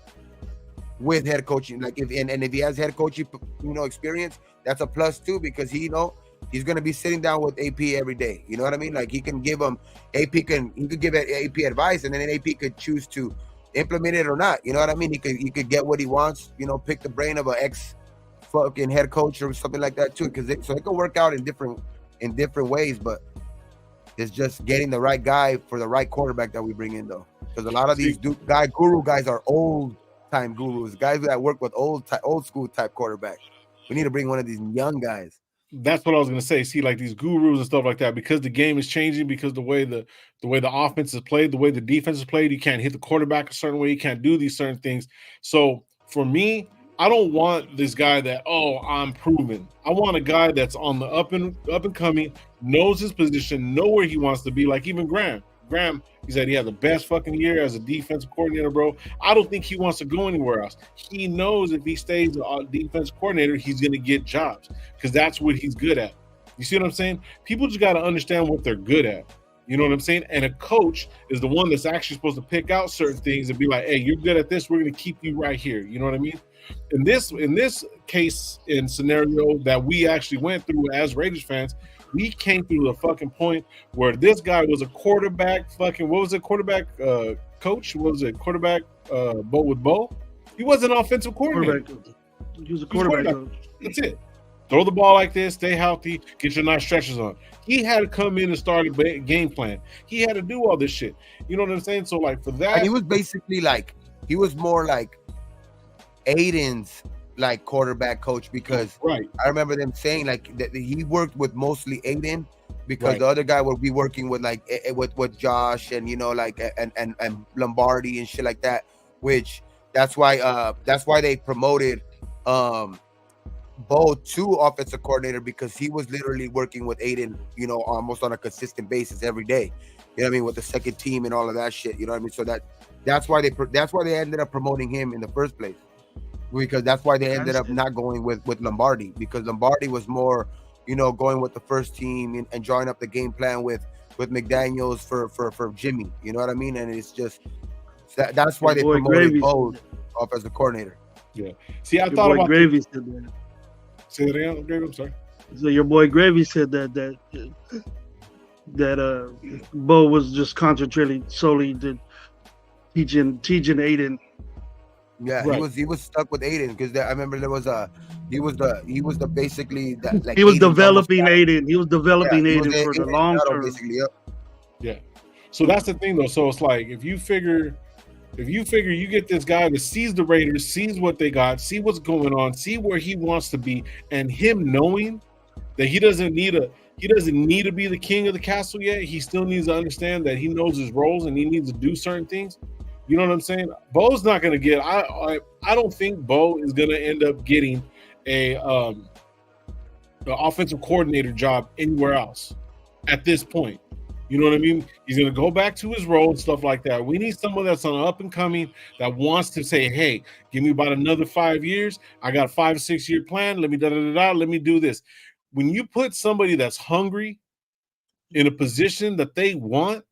with head coaching. Like if he has head coaching, experience, that's a plus too, because he's going to be sitting down with AP every day. You know what I mean? Like he can give him, he could give AP advice, and then AP could choose to implement it or not. You know what I mean? He could get what he wants, pick the brain of an ex fucking head coach or something like that too. So it can work out in different ways, but it's just getting the right guy for the right quarterback that we bring in though. Because a lot of these guru guys are old time gurus, guys that work with old school type quarterbacks. We need to bring one of these young guys. That's what I was going to say. See, like these gurus and stuff like that, because the game is changing, because the way the offense is played, the way the defense is played, you can't hit the quarterback a certain way, you can't do these certain things. So for me, I don't want this guy that, I'm proven. I want a guy that's on the up and coming, knows his position, know where he wants to be. Like even Graham, he said he had the best fucking year as a defensive coordinator, bro. I don't think he wants to go anywhere else. He knows if he stays a defense coordinator, he's going to get jobs because that's what he's good at. You see what I'm saying? People just got to understand what they're good at. You know what I'm saying? And a coach is the one that's actually supposed to pick out certain things and be like, hey, you're good at this. We're going to keep you right here. You know what I mean? In this case and scenario that we actually went through as Raiders fans, we came through the fucking point where this guy was a quarterback quarterback coach? What was it? Quarterback with Bo? He wasn't an offensive coordinator. He was a quarterback coach. That's it. Throw the ball like this, stay healthy, get your nice stretches on. He had to come in and start a game plan. He had to do all this shit. You know what I'm saying? So like for that, and he was basically like, he was more like Aiden's like quarterback coach, because I remember them saying like that he worked with mostly Aiden, because the other guy would be working with like with Josh and and Lombardi and shit like that, which that's why they promoted Bo to offensive coordinator, because he was literally working with Aiden almost on a consistent basis every day, you know what I mean, with the second team and all of that shit, you know what I mean. So that's why they ended up promoting him in the first place, because that's why they ended up not going with Lombardi, because Lombardi was more, going with the first team and drawing up the game plan with McDaniels for Jimmy. You know what I mean? And it's just that's why they promoted Bo off as a coordinator. Yeah. See, I thought about Gravy said that. Say that again, Gravy. I'm sorry. So your boy Gravy said that Bo was just concentrating solely to teaching Aiden. Yeah, he was stuck with Aiden, because I remember there was he was the basically that, like, he was developing Aiden. He was developing Aiden for the long term. Basically, yep. Yeah. So that's the thing though. So it's like if you figure If you figure you get this guy that sees the Raiders, sees what they got, see what's going on, see where he wants to be, and him knowing that he doesn't need to be the king of the castle yet. He still needs to understand that he knows his roles and he needs to do certain things. You know what I'm saying? Bo's not going to get. I don't think Bo is going to end up getting an offensive coordinator job anywhere else at this point. You know what I mean? He's going to go back to his role and stuff like that. We need someone that's on up and coming that wants to say, hey, give me about another 5 years. I got a 5 or 6 year plan. Let me let me do this. When you put somebody that's hungry in a position that they want,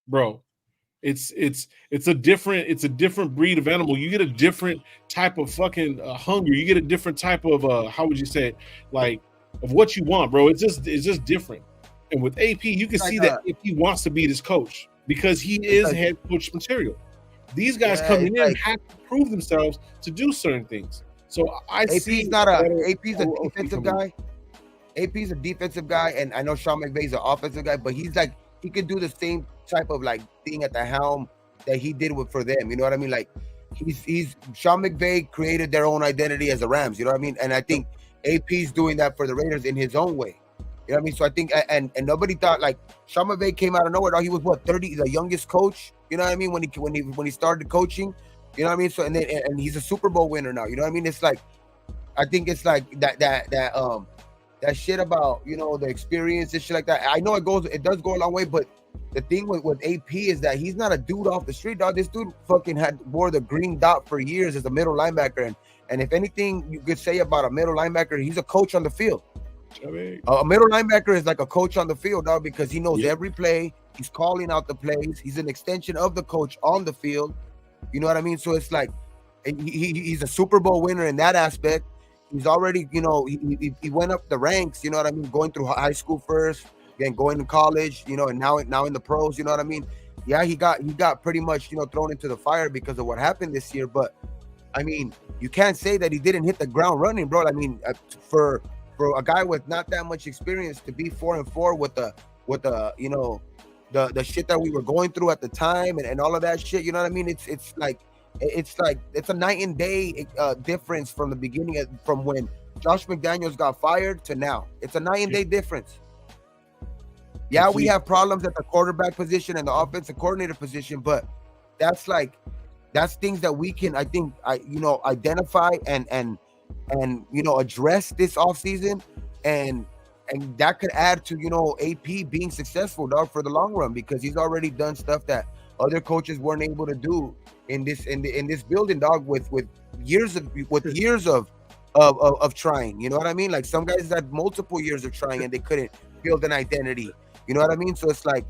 bro, it's a different breed of animal. You get a different type of fucking hunger. You get a different type of how would you say it? Like of what you want, bro. It's just different. And with AP, you can see that AP wants to be this coach because he is head coach material. These guys coming in have to prove themselves to do certain things. So AP's a defensive guy. AP's a defensive guy, and I know Sean McVay's an offensive guy, but he's like he could do the same type of like thing at the helm that he did for them. You know what I mean? Like he's Sean McVay created their own identity as the Rams. You know what I mean? And I think AP's doing that for the Raiders in his own way. You know what I mean? So I think, and nobody thought like Sean McVay came out of nowhere. He was what 30, the youngest coach. You know what I mean? When he started coaching, you know what I mean? So and he's a Super Bowl winner now. You know what I mean? It's like, I think it's like that shit about, you know, the experience and shit like that. I know it does go a long way, but the thing with AP is that he's not a dude off the street, dog. This dude fucking wore the green dot for years as a middle linebacker, and if anything you could say about a middle linebacker, he's a coach on the field. A middle linebacker is like a coach on the field, dog, because he knows every play. He's calling out the plays. He's an extension of the coach on the field. You know what I mean? So it's like he's a Super Bowl winner in that aspect. He's already, you know, he went up the ranks. You know what I mean? Going through high school first, then going to college. You know, and now in the pros. You know what I mean? Yeah, he got pretty much, you know, thrown into the fire because of what happened this year. But I mean, you can't say that he didn't hit the ground running, bro. I mean, for a guy with not that much experience to be 4-4 with the you know the shit that we were going through at the time and all of that shit, you know what I mean? It's like it's a night and day difference from the beginning from when Josh McDaniels got fired to now. It's a night and day difference. Yeah, we have problems at the quarterback position and the offensive coordinator position, but that's things that we can, I think, identify and you know, address this offseason, and that could add to, you know, AP being successful, dog, for the long run, because he's already done stuff that other coaches weren't able to do in this building, dog, with years of trying. You know what I mean? Like some guys had multiple years of trying and they couldn't build an identity. You know what I mean? So it's like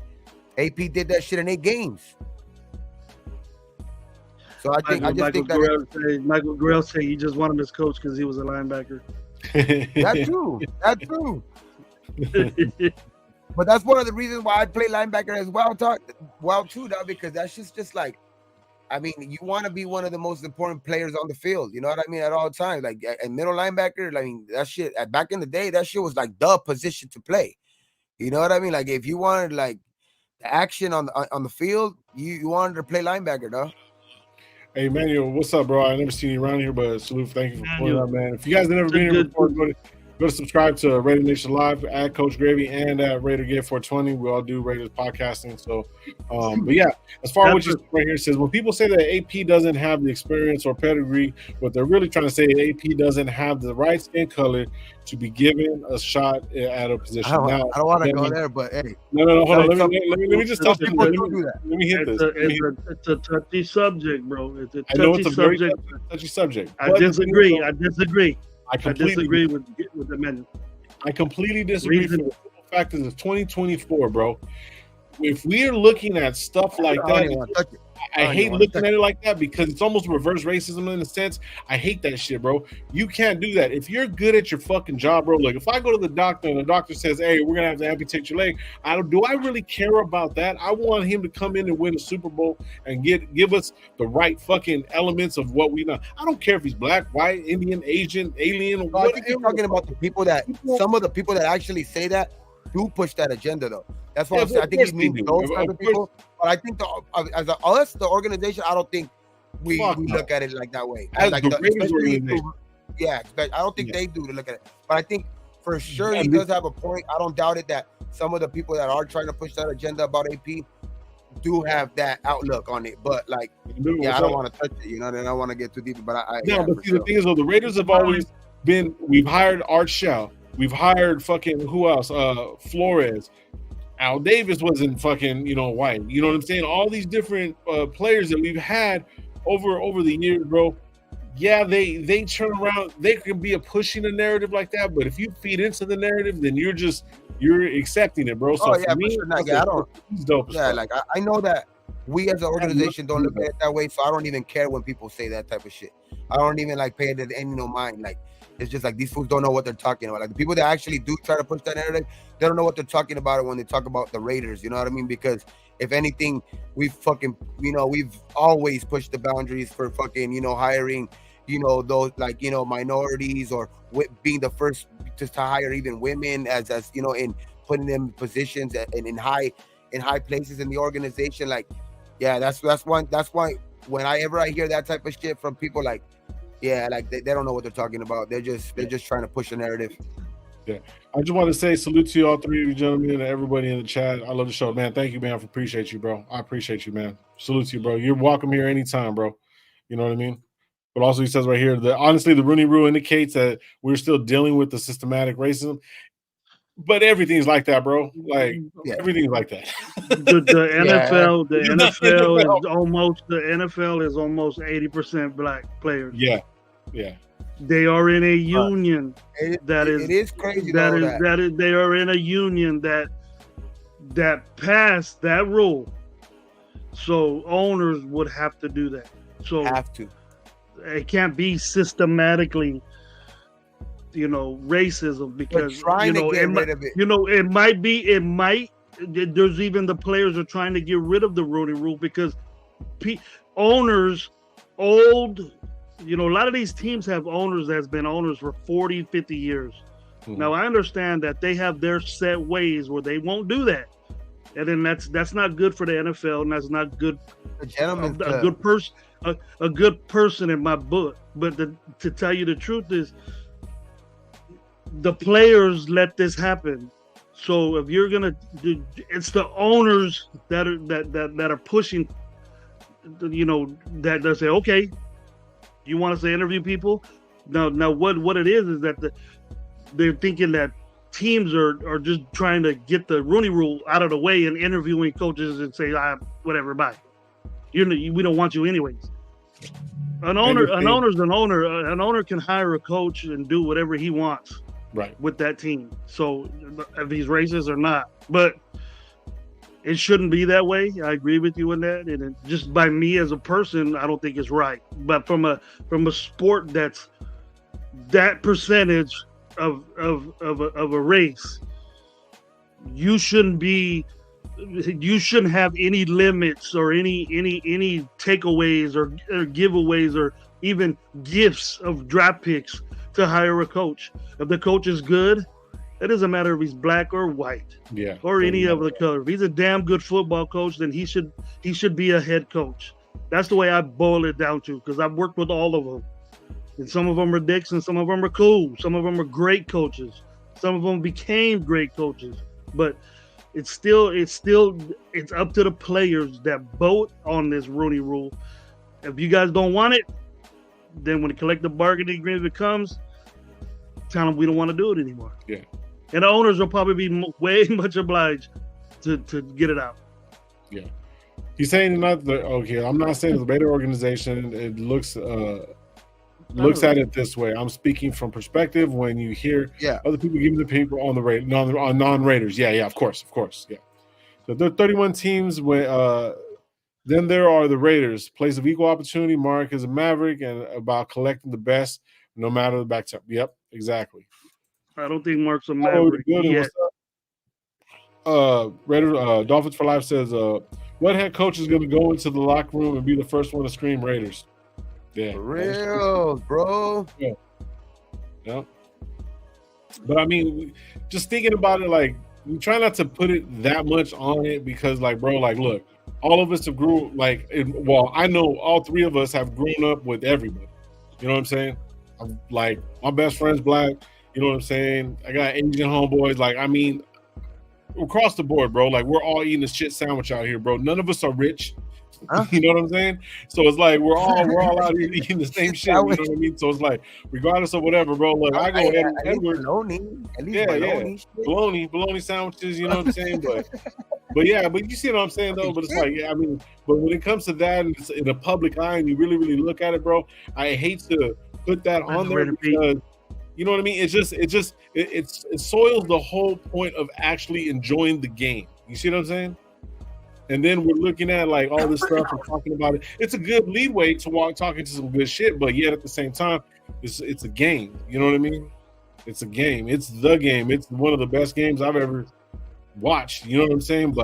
AP did that shit in 8 games. So I think Michael Guerrero said he just wanted his coach because he was a linebacker. That too. But that's one of the reasons why I play linebacker as well too, dog, because that's just like, I mean, you want to be one of the most important players on the field. You know what I mean? At all times, like a middle linebacker. I mean, that shit back in the day, that shit was like the position to play. You know what I mean? Like if you wanted like the action on the field, you wanted to play linebacker, dog. Hey, Manuel, what's up, bro? I never seen you around here, but salute. Thank you for pointing out, man. If you guys have never been here before, go to subscribe to Raider Nation Live at Coach Gravy and at Raider Get 420. We all do Raiders podcasting. So, but yeah, as far as what you said right here, it says when people say that AP doesn't have the experience or pedigree, what they're really trying to say is AP doesn't have the right skin color to be given a shot at a position. I don't want to go there, but hey. No, hold on. Let me just touch it. Let me hit this. It's a touchy subject, bro. It's a touchy I know it's a very subject. touchy subject. I disagree. I disagree with the men. I completely disagree. For the simple fact is it's 2024, bro. If we are looking at stuff like that, I hate looking at it like that because it's almost reverse racism in a sense. I hate that shit, bro. You can't do that. If you're good at your fucking job, bro, like if I go to the doctor and the doctor says, hey, we're going to have to amputate your leg, do I really care about that? I want him to come in and win a Super Bowl and give us the right fucking elements of what we know. I don't care if he's black, white, Indian, Asian, alien, or whatever. I think you're talking about the people some of the people that actually say that do push that agenda, though. That's why Yeah, I'm saying I of think he course they means do. those Of type of course. people. But I think us, the organization, I don't think we Fuck no. look at it like that way. As Like the Raiders especially organization. I don't think Yeah. they do to look at it. But I think for sure Yeah, he me- does have a point. I don't doubt it that some of the people that are trying to push that agenda about AP do have that outlook on it. But like, yeah, I don't want to touch it. You know, I don't want to get too deep. But No, yeah, but for see, sure. the thing is, though, the Raiders have always been. We've hired Art Shell. We've hired fucking who else? Flores. Al Davis wasn't fucking, white. You know what I'm saying? All these different players that we've had over the years, bro. Yeah, they turn around. They can be pushing a narrative like that, but if you feed into the narrative, then you're accepting it, bro. So Oh yeah, for me, for sure. Not, yeah, I don't. he's dope as Yeah, fuck. like I know that we as an organization don't look at it that way, so I don't even care when people say that type of shit. I don't even like pay it any no mind. Like it's just like these fools don't know what they're talking about. Like the people that actually do try to push that narrative, they don't know what they're talking about when they talk about the Raiders. You know what I mean? Because if anything, we've always pushed the boundaries for fucking hiring those like minorities or being the first to hire even women as in putting them in positions and in high places in the organization. Like, yeah, that's why whenever I hear that type of shit from people, like, yeah, like they don't know what they're talking about. They're just trying to push a narrative. Yeah, I just want to say salute to you, all three of you gentlemen, and everybody in the chat. I love the show, man. Thank you, man. Appreciate you, bro. I appreciate you, man. Salute to you, bro. You're welcome here anytime, bro. You know what I mean? But also, he says right here, honestly, the Rooney Rule indicates that we're still dealing with the systematic racism. But everything's like that, bro. Like everything's like that. The NFL, Yeah. the NFL is almost 80% black players. Yeah. They are in a union it is crazy. They are in a union that passed that rule. So owners would have to do that. So it can't be systematically, racism, because it might be. There's even the players are trying to get rid of the Rooney Rule because owners, a lot of these teams have owners that's been owners for 40, 50 years. Mm-hmm. Now I understand that they have their set ways where they won't do that, and then that's not good for the NFL, and that's not good. A good person in my book. But to tell you the truth is, the players let this happen. So if you're gonna, it's the owners that are pushing. That say, okay, you want us to interview people? Now what it is that they're thinking that teams are just trying to get the Rooney Rule out of the way and interviewing coaches and say, whatever, bye. We don't want you anyways. An owner's an owner. An owner can hire a coach and do whatever he wants, right, with that team. So if he's racist or not, but it shouldn't be that way. I agree with you on that. And just by me as a person, I don't think it's right. But from a sport that's that percentage of a race, you shouldn't have any limits or any takeaways or giveaways or even gifts of draft picks to hire a coach. If the coach is good, it doesn't matter if he's black or white, or any of the color. If he's a damn good football coach, then he should be a head coach. That's the way I boil it down to, because I've worked with all of them, and some of them are dicks, and some of them are cool. Some of them are great coaches. Some of them became great coaches, but it's up to the players that vote on this Rooney Rule. If you guys don't want it, then when the collective bargaining agreement comes, tell them we don't want to do it anymore. Yeah. And the owners will probably be way much obliged to get it out. Yeah. He's saying I'm not saying the Raider organization, it looks at it this way. I'm speaking from perspective when you hear other people giving the paper on on non-Raiders. Yeah, of course. Yeah. So there are 31 teams. Then there are the Raiders, place of equal opportunity. Mark is a Maverick and about collecting the best, no matter the back. Yep, exactly. I don't think Mark's a Maverick yet. Raiders, Dolphins for Life says, what head coach is going to go into the locker room and be the first one to scream Raiders? Yeah, for real, bro. Yeah. But I mean, just thinking about it, like we try not to put it that much on it because, like, bro, like, look, all of us have grew like. Well, I know all three of us have grown up with everybody. You know what I'm saying? I'm, like, my best friend's black. You know what I'm saying? I got Asian homeboys. Like, I mean, across the board, bro. Like, we're all eating a shit sandwich out here, bro. None of us are rich. Huh? You know what I'm saying? So it's like we're all out here eating the same shit. You know what I mean? So it's like, regardless of whatever, bro. Look, I go Edward. Bologna sandwiches. You know what I'm saying? But yeah, but you see what I'm saying though. But it's like, yeah, I mean, but when it comes to that, and it's in the public eye, and you really look at it, bro. I hate to put that on there because. You know what I mean? It soils the whole point of actually enjoying the game. You see what I'm saying? And then we're looking at like all this stuff and talking about it. It's a good leadway to talking to some good shit, but yet at the same time, it's a game. You know what I mean? It's a game. It's the game. It's one of the best games I've ever watched. You know what I'm saying?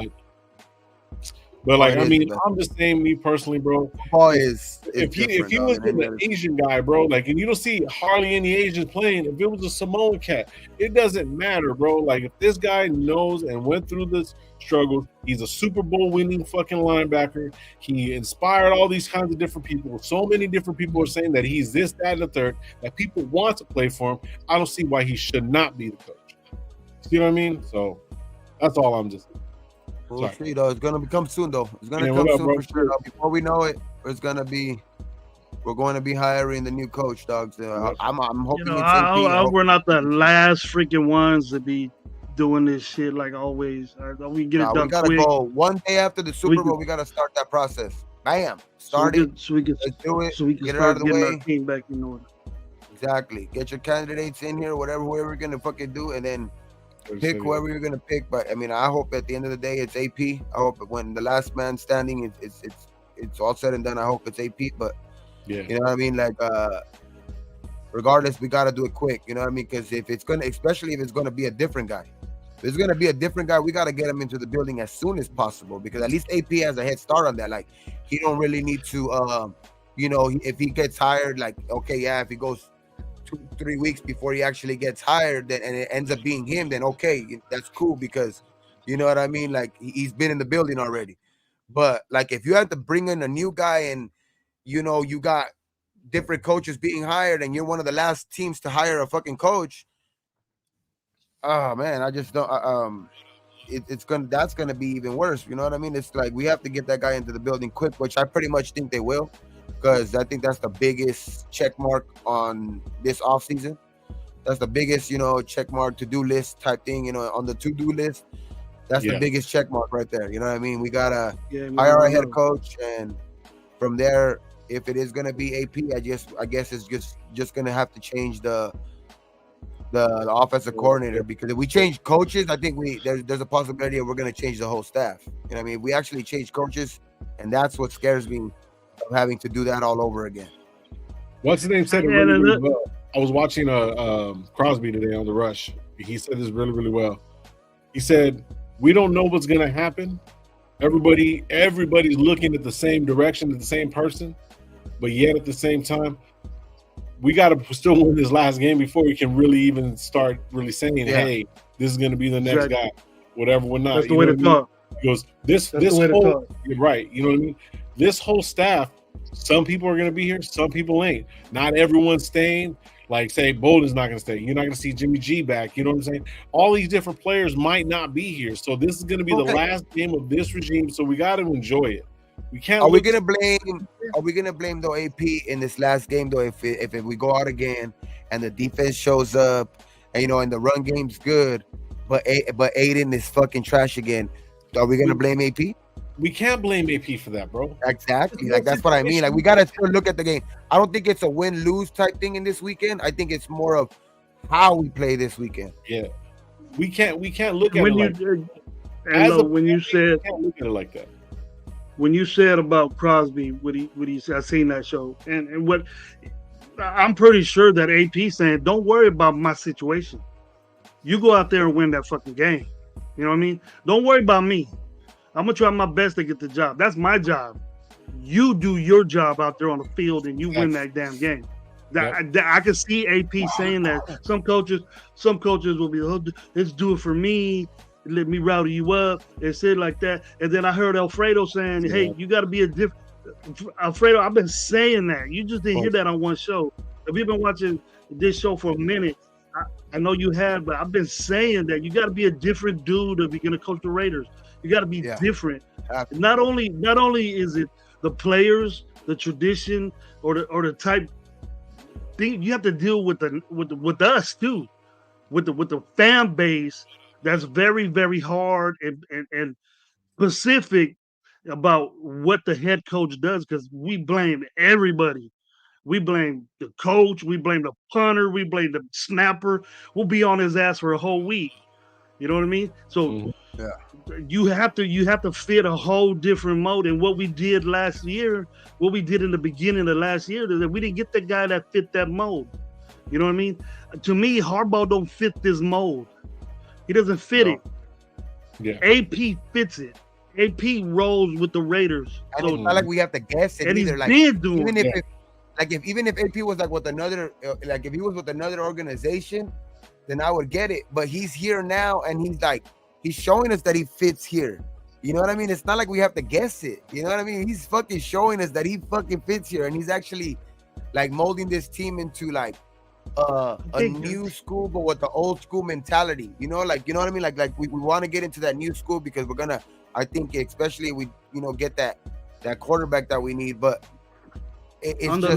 But like, I mean, I'm just saying, me personally, bro. If he was an Asian guy, bro, like, and you don't see hardly any Asians playing. If it was a Samoan cat, it doesn't matter, bro. Like, if this guy knows and went through this struggle, he's a Super Bowl winning fucking linebacker. He inspired all these kinds of different people. So many different people are saying that he's this, that, and the third. That people want to play for him. I don't see why he should not be the coach. See what I mean? So that's all I'm just. We'll see, though. It's gonna come soon, though. It's gonna come soon for sure. Before we know it, we're going to be hiring the new coach, dogs. I'm hoping it's AP. We're not the last freaking ones to be doing this shit like always. We get it done. We gotta quick. Go one day after the Super Bowl. We gotta start that process. Bam, start it. So we can do it. So we can get it out of the way. Our team back in order. Exactly. Get your candidates in here, whoever we're gonna fucking do, and then. Pick whoever you're gonna pick, but I mean, I hope at the end of the day it's AP. I hope when the last man standing, it's all said and done. I hope it's AP, but yeah, you know what I mean. Like, regardless, we gotta do it quick. You know what I mean? Because especially if it's gonna be a different guy, if it's gonna be a different guy, we gotta get him into the building as soon as possible. Because at least AP has a head start on that. Like, he don't really need to, if he gets hired, like, okay, yeah, if he goes 2-3 weeks before he actually gets hired, then and it ends up being him, then okay, that's cool, because you know what I mean, like, he's been in the building already. But like, if you have to bring in a new guy and you got different coaches being hired and you're one of the last teams to hire a fucking coach, oh man, I just don't that's gonna be even worse. You know what I mean? It's like we have to get that guy into the building quick, which I pretty much think they will. Because I think that's the biggest check mark on this offseason. That's the biggest, check mark to-do list type thing, on the to-do list. That's the biggest check mark right there. You know what I mean? We got to hire our head coach. And from there, if it is going to be AP, I guess it's just going to have to change the offensive coordinator. Because if we change coaches, I think there's a possibility that we're going to change the whole staff. You know what I mean? We actually change coaches, and that's what scares me. Of having to do that all over again. What's his name said it really well. I was watching Crosby today on The Rush. He said this really well. He said, we don't know what's going to happen. Everybody's looking at the same direction, at the same person, but yet at the same time, we got to still win this last game before we can really even start really saying, hey, this is going to be the next guy, whatever, we're not. That's the way to talk. He goes, this whole, you're right, you know what I mean? This whole staff, some people are going to be here, some people ain't. Not everyone's staying. Like, say, Bolden's not going to stay. You're not going to see Jimmy G back. You know what I'm saying? All these different players might not be here. So this is going to be the last game of this regime. So we got to enjoy it. We can't. Are we going to blame though AP in this last game though? If we go out again and the defense shows up, and and the run game's good, but Aiden is fucking trash again, are we going to blame AP? We can't blame AP for that, bro. Exactly. Like, that's what I mean. Like, we got to still look at the game. I don't think it's a win-lose type thing in this weekend. I think it's more of how we play this weekend. Yeah. We can't look at when you said like that. When you said about Crosby, what he said, I seen that show. And what I'm pretty sure that AP saying, don't worry about my situation. You go out there and win that fucking game. You know what I mean? Don't worry about me. I'm going to try my best to get the job. That's my job. You do your job out there on the field and you win that damn game. I can see AP saying that. Some coaches will be, let's do it for me. let me rowdy you up and say it like that. And then I heard Alfredo saying, hey, you got to be a different. Alfredo, I've been saying that. You just didn't hear that on one show. If you've been watching this show for a minute, I know you have, but I've been saying that you got to be a different dude if you're going to coach the Raiders. You got to be different. Not only is it the players, the tradition, or the type thing, you have to deal with us too, with the fan base that's very, very hard and specific about what the head coach does, because we blame everybody. We blame the coach, we blame the punter, we blame the snapper. We'll be on his ass for a whole week. You know what I mean? So you have to fit a whole different mode. And what we did last year, what we did in the beginning of last year, is that we didn't get the guy that fit that mold. You know what I mean? To me, Harbaugh don't fit this mold. He doesn't fit it. Yeah. AP fits it. AP rolls with the Raiders. And so, it's not like we have to guess it either. Like even if AP was like with another, like if he was with another organization, then I would get it. But he's here now, and he's showing us that he fits here. You know what I mean? It's not like we have to guess it. You know what I mean? He's fucking showing us that he fucking fits here, and he's actually like molding this team into like a new school, but with the old school mentality. You know what I mean? Like we want to get into that new school because we're gonna. I think especially we get that quarterback that we need, but it's on the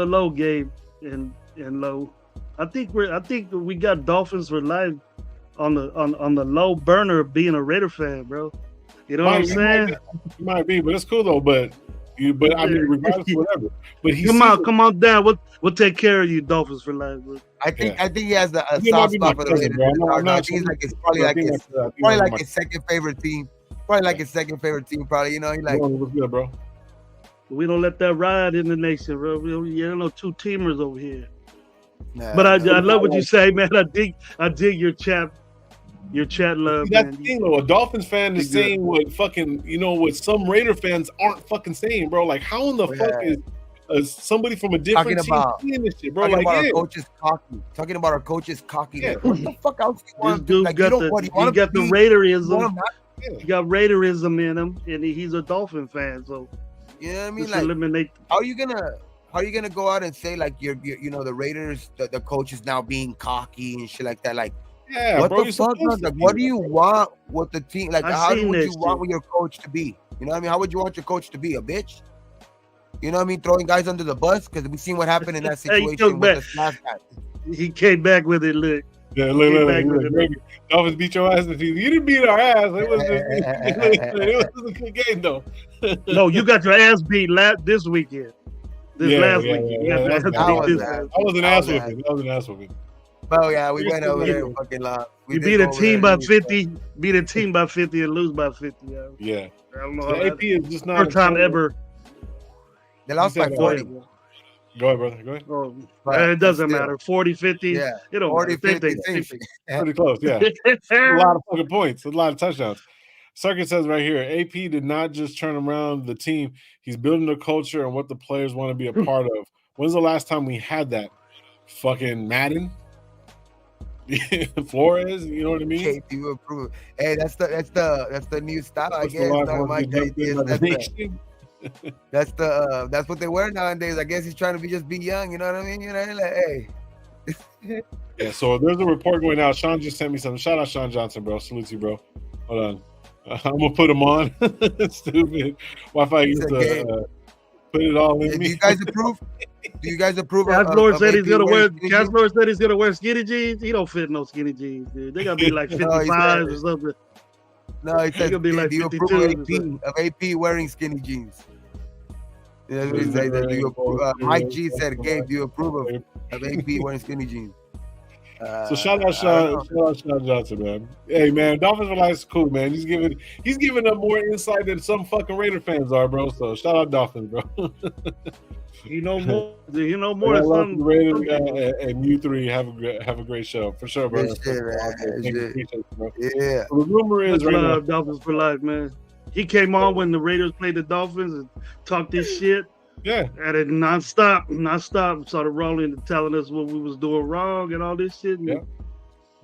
low, Gabe and low. I think we got Dolphins for life on the low burner of being a Raider fan, bro. You know what I'm saying? Might be, but it's cool though. But I mean, regardless of whatever. But come on down. We'll take care of you, Dolphins for life, bro. I think he has a soft spot for the Raiders. I think it's probably like his second favorite team. Probably like his second favorite team. Probably, he like. What's good, bro? We don't let that ride in the nation, bro. You don't know two teamers over here. Nah, but I love what you say, man. I dig your chat love. That's the thing, though. A Dolphins fan is saying what fucking what some Raider fans aren't fucking saying, bro. Like, how in the fuck is somebody from a different team seeing this shit, bro? Talking about our coach is cocky. Talking about our coach is cocky. Yeah. What the fuck else do you want? This dude like, got the Raiderism. He got Raiderism in him, and he's a Dolphin fan. So you know what I mean? Like, eliminate. How are you gonna go out and say like you're the Raiders, the coach is now being cocky and shit like that? Like, what the fuck? Like, what do you want with the team? Like, how would you want your coach to be? You know what I mean? How would you want your coach to be? A bitch? You know what I mean? Throwing guys under the bus? Because we've seen what happened in that situation with the last guy. He came back with it, look. Yeah, look. Dolphins beat your ass this season. You didn't beat our ass. It was a good game, though. No, you got your ass beat this weekend. Last weekend. I was an ass whooping. Oh yeah, we went over there and fucking lost. You beat a team by 50, and lose by 50. Yeah. I don't know. So AP is just not first time ever. They lost by 40. Go ahead, brother. Go ahead. Oh, it doesn't matter. 40, 50. Yeah. You know, 40, 50. Pretty close, yeah. A lot of fucking points. A lot of touchdowns. Circuit says right here, AP did not just turn around the team. He's building a culture and what the players want to be a part of. When's the last time we had that? Fucking Madden? Flores, you know what I mean? Okay, you approve. Hey, that's the new style, I guess. That's what they wear nowadays. I guess he's trying to be young. You know what I mean? Like, hey. Yeah. So there's a report going out. Sean just sent me something. Shout out Sean Johnson, bro. Salute you, bro. Hold on. I'm gonna put him on. Stupid. Wi-Fi used to put it all in me. Do you guys approve? Do you guys approve? Caslor said he's gonna wear skinny jeans. He don't fit no skinny jeans, dude. They gotta be like 55 or something. No, he said, be like, do you approve of AP wearing skinny jeans? Yeah, that's what he said. Mike G said, Gabe, do you approve of AP wearing skinny jeans? So shout out Sean Johnson, man. Hey, man, Dolphins for Life is cool, man. He's giving up more insight than some fucking Raider fans are, bro. So shout out Dolphins, bro. You know more. I love the Raiders, and you three have a great show for sure, bro. Bro. Yeah. So the rumor is Dolphins for Life, man. He came on when the Raiders played the Dolphins and talked this shit. Yeah. And it nonstop, started rolling and telling us what we was doing wrong and all this shit. Yeah.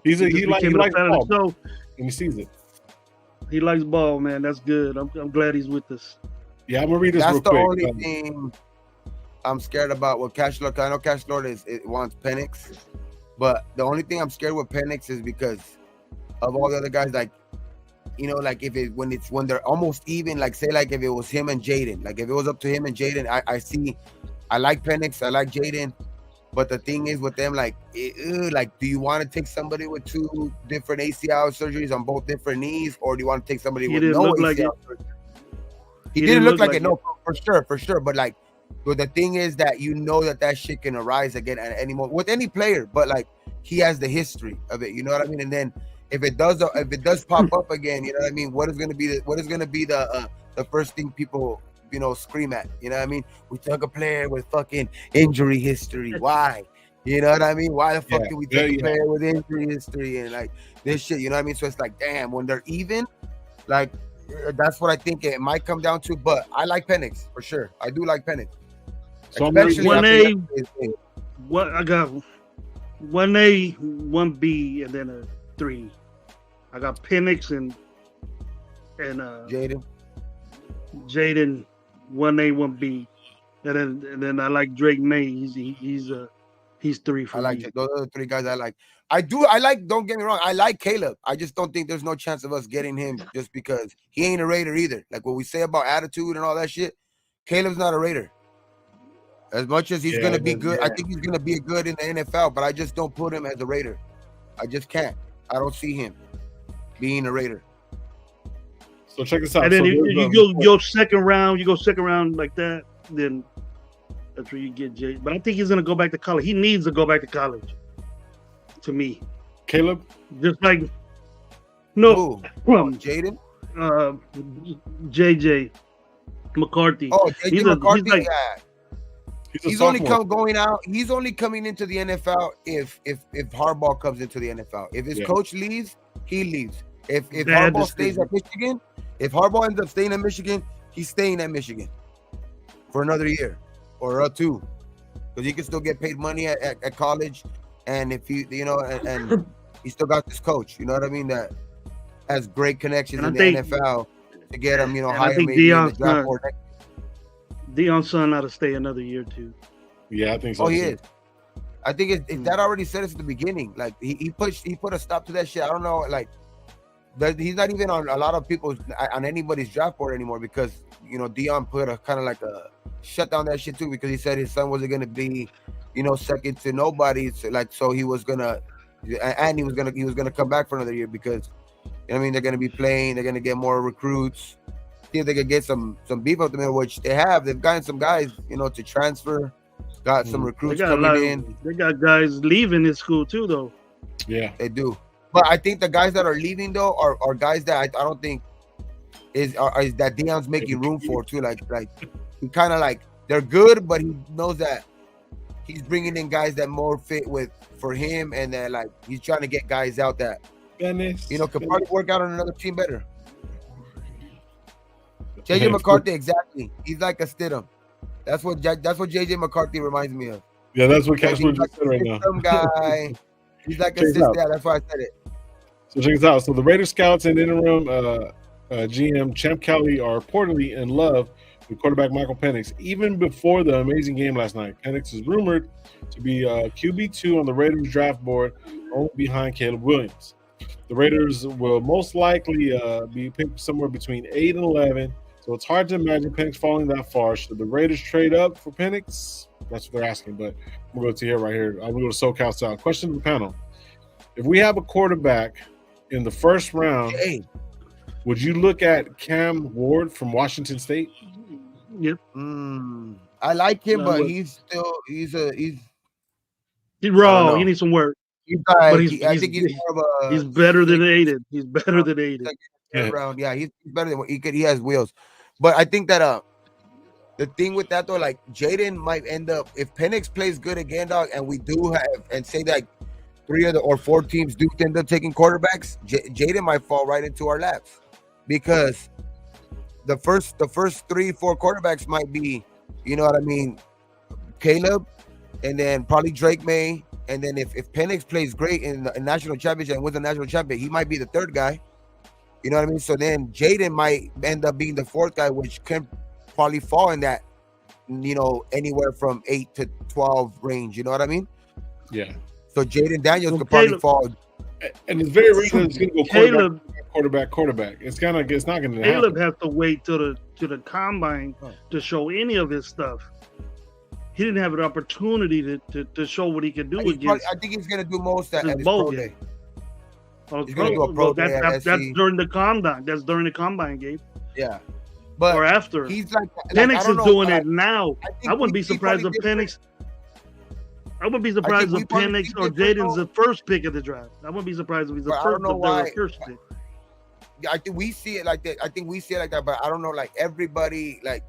He just likes became a fan of ball, the show. and he sees it. He likes ball, man. That's good. I'm glad he's with us. Yeah, I'm gonna read this That's real the quick. only thing I'm scared about with Cash Lord. I know Cash Lord wants Penix, but the only thing I'm scared with Penix is because of all the other guys. Like, you know, like when they're almost even. Like, say, like if it was him and Jaden, like if it was up to him and Jaden, I like Penix, I like Jaden, but the thing is with them, like, do you want to take somebody with 2 different ACL surgeries on both different knees, or do you want to take somebody with no ACL surgery? He didn't look like it, no, for sure. But like, but the thing is that you know that shit can arise again at any moment with any player. But like, he has the history of it, you know what I mean? And then if it does pop up again, you know what I mean? What is gonna be the first thing people, you know, scream at? You know what I mean? We took a player with fucking injury history. Why? You know what I mean? Why the fuck did we take a player with injury history and like this shit? You know what I mean? So it's like, damn, when they're even, like. That's what I think it might come down to, but I like Penix for sure. I do like Penix. So especially 1A. What I got 1A, 1B, and then a 3. I got Penix and Jaden, 1A, 1B, and then I like Drake May. He's 3 for me. I like those are the 3 guys I like. I like, don't get me wrong, I like Caleb. I just don't think there's no chance of us getting him just because he ain't a Raider either. Like what we say about attitude and all that shit, Caleb's not a Raider. As much as he's going to be good, I think he's going to be good in the NFL, but I just don't put him as a Raider. I just can't. I don't see him being a Raider. So check this out. And then you go second round like that, then that's where you get Jay. But I think he's going to go back to college. He needs to go back to college. To me, Caleb, just like from Jaden, JJ McCarthy. Oh, JJ McCarthy. He's only coming into the NFL if Harbaugh comes into the NFL. If his coach leaves, he leaves. If Harbaugh stays at Michigan, if Harbaugh ends up staying at Michigan, he's staying at Michigan for another year or 2, because he can still get paid money at college. And if he, you know, and he still got this coach, you know what I mean, that has great connections in the NFL to get him, you know, higher maybe in the draft board. Deion's son ought to stay another year too. Yeah, I think so. Oh, he is. I think that already said it at the beginning. Like he put a stop to that shit. I don't know, like he's not even on a lot of people's on anybody's draft board anymore because you know Deion put a kind of like a shut down that shit too because he said his son wasn't gonna be, you know, second to nobody. So he was gonna come back for another year because you know what I mean, they're gonna be playing, they're gonna get more recruits. See if they could get some beef up the middle, which they have. They've gotten some guys, you know, to transfer. Got some recruits coming in. They got guys leaving this school too, though. Yeah, they do. But I think the guys that are leaving though are guys that I don't think is that Deion's making room for too. Like he kind of like they're good, but he knows that he's bringing in guys that more fit for him, and that like he's trying to get guys out that you know could probably work out on another team better. JJ McCarthy, exactly. He's like a Stidham. That's what JJ McCarthy reminds me of. Yeah, that's what Cashman just said right now. Some guy. He's like a Stidham. Yeah, that's why I said it. So check this out. So the Raiders scouts and interim GM Champ Kelly are reportedly in love with quarterback Michael Penix, even before the amazing game last night. Penix is rumored to be QB2 on the Raiders draft board, only behind Caleb Williams. The Raiders will most likely be picked somewhere between 8 and 11. So it's hard to imagine Penix falling that far. Should the Raiders trade up for Penix? That's what they're asking. But we'll go to here right here. We'll go to SoCal Style. Question to the panel. If we have a quarterback in the first round, would you look at Cam Ward from Washington State? Yep. I like him, but he's raw. He needs some work. I think he's more of a. He's better than Aiden. He's better than Aiden. Yeah, he's better than what he could. He has wheels, but I think that the thing with that though, like Jaden might end up if Penix plays good again, dog, and we do have and say that 3 or 4 teams do end up taking quarterbacks, Jaden might fall right into our laps because the first 3-4 quarterbacks might be, you know what I mean, Caleb, and then probably Drake May, and then if Penix plays great in the national championship and wins the national championship, he might be the third guy. You know what I mean? So then Jaden might end up being the fourth guy, which can probably fall in that, anywhere from 8 to 12 range. You know what I mean? Yeah. So Jaden Daniels could probably fall. And it's very reason it's going to go Caleb, quarterback. It's not going to happen. Caleb has to wait to the combine to show any of his stuff. He didn't have an opportunity to show what he could do against. I think he's going to do most at his bowl pro game. day. He's going to do a pro day. That's during the combine. That's during the combine game. Yeah. But or after. He's like Penix is doing it now. I wouldn't be surprised if Penix. I wouldn't be surprised if Penix or Jaden's the first pick of the draft. I wouldn't be surprised if he's the first pick. I think we see it like that. But I don't know, like everybody, like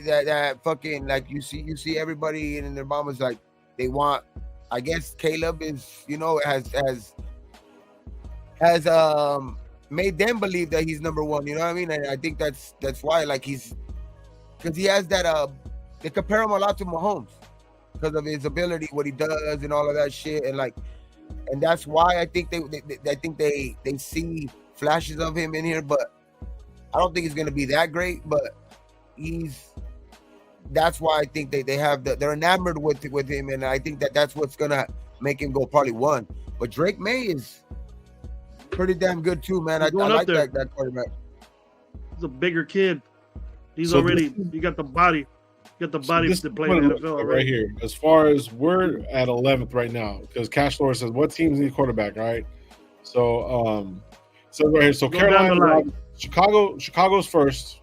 that fucking, like you see everybody in their mamas, like they want. I guess Caleb is, has made them believe that he's number one. You know what I mean? And I think that's why, like because he has that. They compare him a lot to Mahomes because of his ability, what he does, and all of that shit, and that's why I think they see flashes of him in here, but I don't think he's gonna be that great. But that's why I think they're enamored with him, and I think that's what's gonna make him go probably one. But Drake May is pretty damn good too, man. I like that quarterback. He's a bigger kid. He got the body. Get the body to play in the NFL right here. As far as we're at 11th right now, because Cash Lord says what teams need a quarterback, right? So right here. So Carolina, Chicago's first.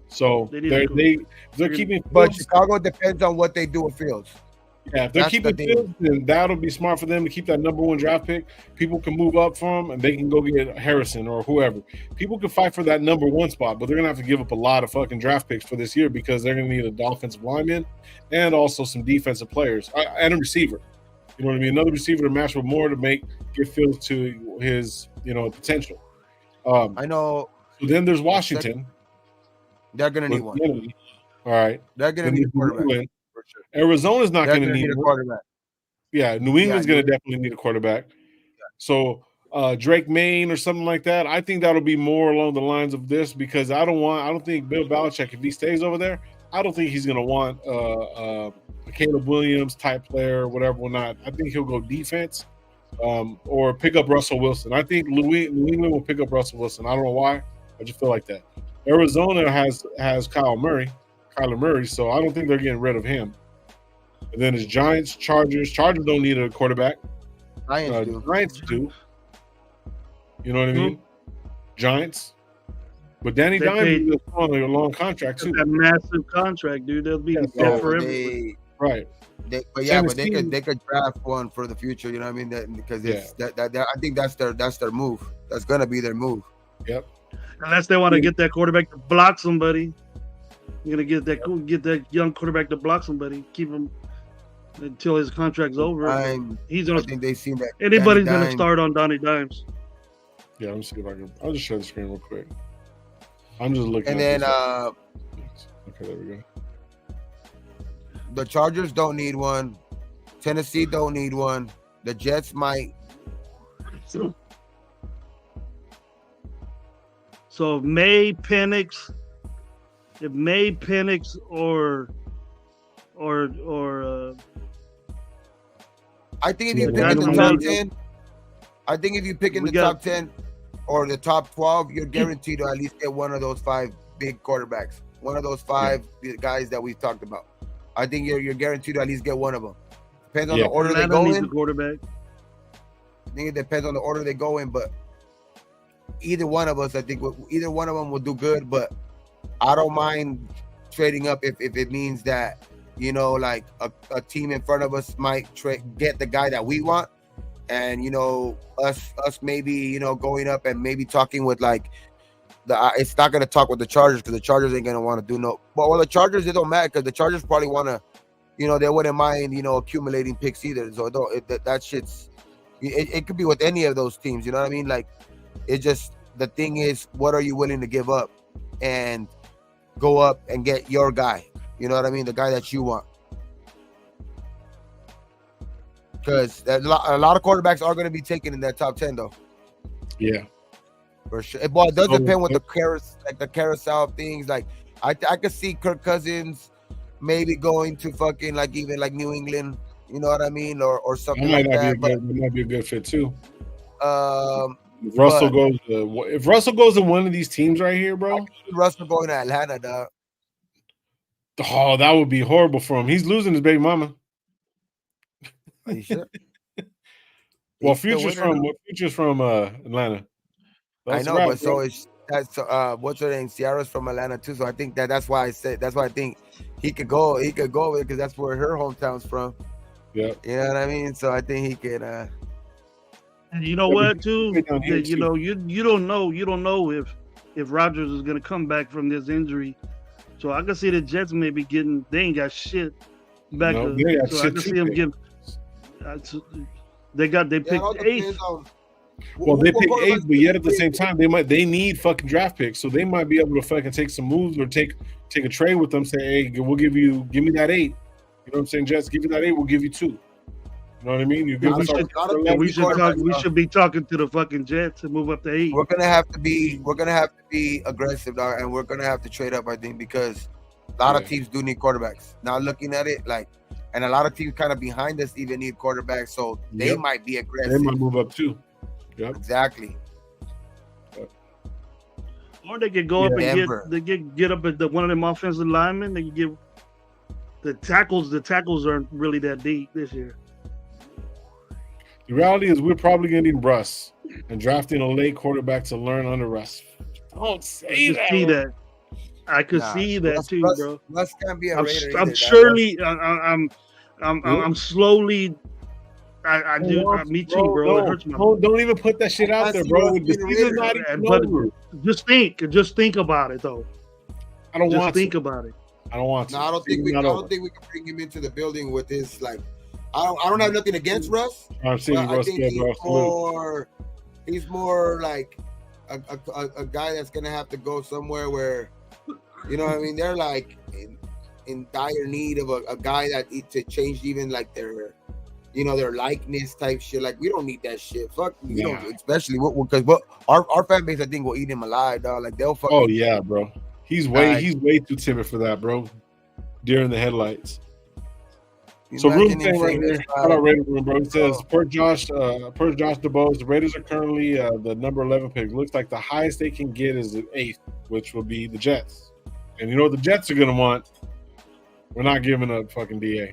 So they're keeping. But Chicago depends on what they do with Fields. Yeah, if they're keeping Fields, then that'll be smart for them to keep that number one draft pick. People can move up from him, and they can go get Harrison or whoever. People can fight for that number one spot, but they're going to have to give up a lot of fucking draft picks for this year because they're going to need an offensive lineman and also some defensive players and a receiver. You know what I mean? Another receiver to match with more to get Fields to his, potential. I know. So then there's Washington. They're going to need one. All right. They're going to need a quarterback. Arizona's not going to need a quarterback. Yeah, New England's going to definitely need a quarterback. Yeah. So Drake Maine or something like that. I think that'll be more along the lines of this because I don't think Bill Belichick, if he stays over there, I don't think he's going to want a Caleb Williams type player or whatever or not. I think he'll go defense or pick up Russell Wilson. I think New England will pick up Russell Wilson. I don't know why. I just feel like that. Arizona has Kyler Murray, so I don't think they're getting rid of him. And then it's Giants, Chargers. Chargers don't need a quarterback. Giants do. You know what I mean? Giants. But Danny Dimes is on a long contract too. A massive contract, dude. They'll be set forever. Right. They could draft one for the future. You know what I mean? Because I think that's their move. That's gonna be their move. Yep. Unless they want to get that quarterback to block somebody, you're gonna get that young quarterback to block somebody, keep him until his contract's over. I think they've seen that. Anybody's gonna start on Donnie Dimes. Yeah, let me see if I can. I'll just share the screen real quick. I'm just looking. And then, okay, there we go. The Chargers don't need one. Tennessee don't need one. The Jets might. So if May Penix or I think if you pick in the top 10, I think if you pick in the top 10 or the top 12, you're guaranteed to at least get one of those 5 big quarterbacks. One of those 5 guys that we've talked about. I think you're guaranteed to at least get one of them. Depends on the order they go in. Quarterback. I think it depends on the order they go in, but either one of us, I think either one of them will do good. But I don't mind trading up if it means that, like a team in front of us might get the guy that we want, and us maybe going up and maybe talking with like it's not going to talk with the Chargers because the Chargers ain't going to want to do no. Well, the Chargers, it don't matter because the Chargers probably want to, they wouldn't mind accumulating picks either. So that shit's it could be with any of those teams. You know what I mean? Like it just the thing is, what are you willing to give up and go up and get your guy? You know what I mean? The guy that you want. because a lot of quarterbacks are going to be taken in that top 10 though. Yeah, for sure. Well, it does So- depend with the carousel of things. Like I could see Kirk Cousins maybe going to fucking like even like New England. You know what I mean, or that something might like not that. be a good. That might be a good fit too. But If Russell but- goes, if Russell goes to one of these teams right here, bro, Russell going to Atlanta, dog. oh, that would be horrible for him. He's losing his baby mama. Are you sure? Well, He's still Future's from Atlanta. I That's know, right, but so bro. is that's what's her name? Ciara's from Atlanta too. So I think that's why I think he could go because that's where her hometown's from. Yeah. You know what I mean? So I think he could And you know Yeah, what, but too? he's down here, You know, you don't know if Rodgers is gonna come back from this injury. So I can see the Jets maybe getting. They ain't got shit back. No, to, they got so I shit can to see them pick. getting. They Yeah, it picked all eighth. depends on Well, they what pick quarterback eighth, but yet at the same time, they need fucking draft picks, so they might be able to fucking take some moves or take a trade with them. Say, hey, we'll give me that 8. You know what I'm saying, Jets? Give you that 8, we'll give you 2. You know what I mean? You give we us our- should- our we level. We should be talking to the fucking Jets and move up to 8. We're gonna have to be aggressive, dog, and we're gonna have to trade up, I think, because a lot of Yeah. teams do need quarterbacks. Now looking at it, like, and a lot of teams kind of behind us even need quarterbacks, so they Yep. might be They aggressive. might move up too. Yep. Exactly. Or they could go up and Denver. get up at one of them offensive linemen. They could get the tackles. The tackles aren't really that deep this year. The reality is we're probably going to need Russ and drafting a late quarterback to learn under Russ. Don't I say could that. see bro. that. I could Nah, see that Russ- too, Russ- bro. Russ can't be a I'm, Raider I'm either, dog. surely. I'm slowly. Me too, bro. It hurts my. Don't even put that shit out I there, see bro. Russ The being a season's Raider. not even But- over. Just think about it though. I don't Just want think to. about it. I don't want to. No, I don't think we. Season's I not don't over. think we can bring him into the building with his like. I don't have nothing against Russ. I'm seeing But I Russ think good, he's bro. more. He's more like a guy that's gonna have to go somewhere where, you know what I mean. They're like in dire need of a guy that to change even like their, you know, their likeness type shit. Like we don't need that shit. Fuck, you Nah. know, especially because our fan base I think will eat him alive, dog. Like they'll fucking. Oh yeah, bro. He's way Like- too timid for that, bro. Deer in the headlights. You So Ruben imagine him saying right saying here, this, shout out Raider Room, bro. He says, Oh. per Josh DeBose, the Raiders are currently the number 11 pick. Looks like the highest they can get is the 8th, which will be the Jets. And you know what the Jets are gonna want? We're not giving up fucking DA.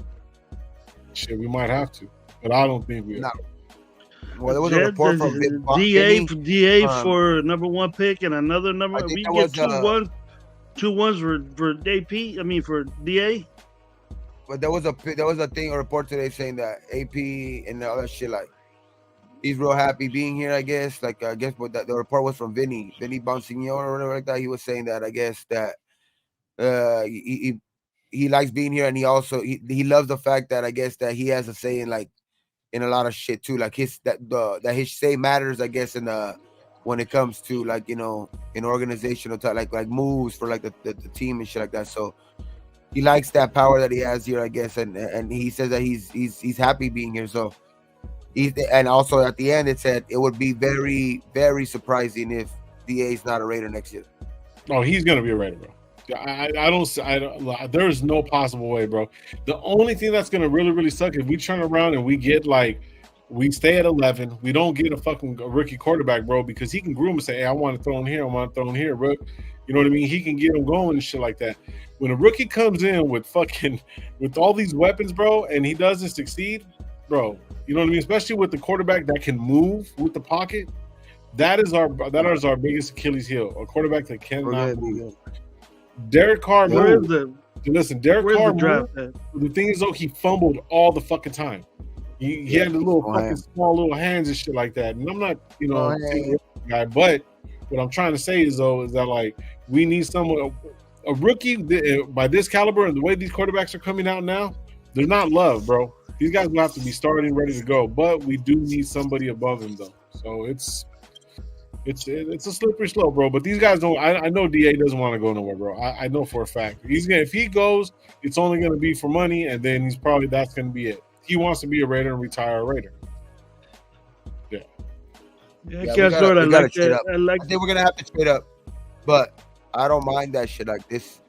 Shit, we might have to, but I don't think we. No. Well, there was a Jets report is- from Vince DA um, for number 1 pick and another number. I think We that get was, two ones for AP. I mean for DA. But there was a report today saying that AP and all that shit, like he's real happy being here. I guess, but the report was from Vinny Bonsignor or whatever like that. He was saying that I guess that he likes being here, and he also he loves the fact that I guess that he has a say in like in a lot of shit too. Like that his say matters. I guess in when it comes to like, you know, in organizational type, like moves for like the team and shit like that. So. He likes that power that he has here, I guess, and he says that he's happy being here. So, and also at the end it said it would be very, very surprising if DA is not a Raider next year. Oh, he's gonna be a Raider, bro. I don't. There's no possible way, bro. The only thing that's gonna really, really suck if we turn around and we stay at 11. We don't get a rookie quarterback, bro, because he can groom and say, "Hey, I want to throw in here. I want to throw in here, bro." You know what I mean? He can get him going and shit like that. When a rookie comes in with all these weapons, bro, and he doesn't succeed, bro, you know what I mean? Especially with the quarterback that can move with the pocket, that is our biggest Achilles heel. A quarterback that cannot move. Derek Carr moved. Listen, Derek Carr moved. The thing is, though, he fumbled all the fucking time. He had the little fucking small little hands and shit like that. And I'm not, you know, guy, but what I'm trying to say is that like we need someone, a rookie by this caliber and the way these quarterbacks are coming out now, they're not loved, bro. These guys will have to be starting ready to go, but we do need somebody above him though. So it's a slippery slope, bro. But these guys don't. I know DA doesn't want to go nowhere, bro. I know for a fact if he goes, it's only going to be for money, and then that's going to be it. he wants to be a Raider and retire a Raider. Yeah, Yeah, Cash Lord, I like that. I think we're gonna have to trade up, but I don't mind that shit. Like this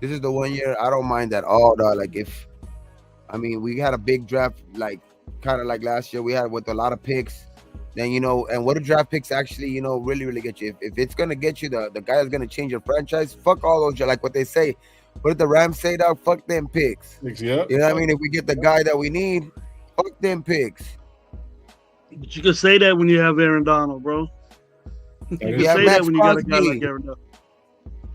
is the 1 year I don't mind at all, dog. Like we had a big draft, like kind of like last year we had with a lot of picks. Then and what do draft picks actually really get you? If it's gonna get you the guy that's gonna change your franchise, fuck all those, like what they say. What did the Rams say, dog? Fuck them picks. Yeah. You know what I mean? If we get the guy that we need, fuck them picks. But you can say that when you have Aaron Donald, bro. You can say that when you got a guy like Aaron Donald.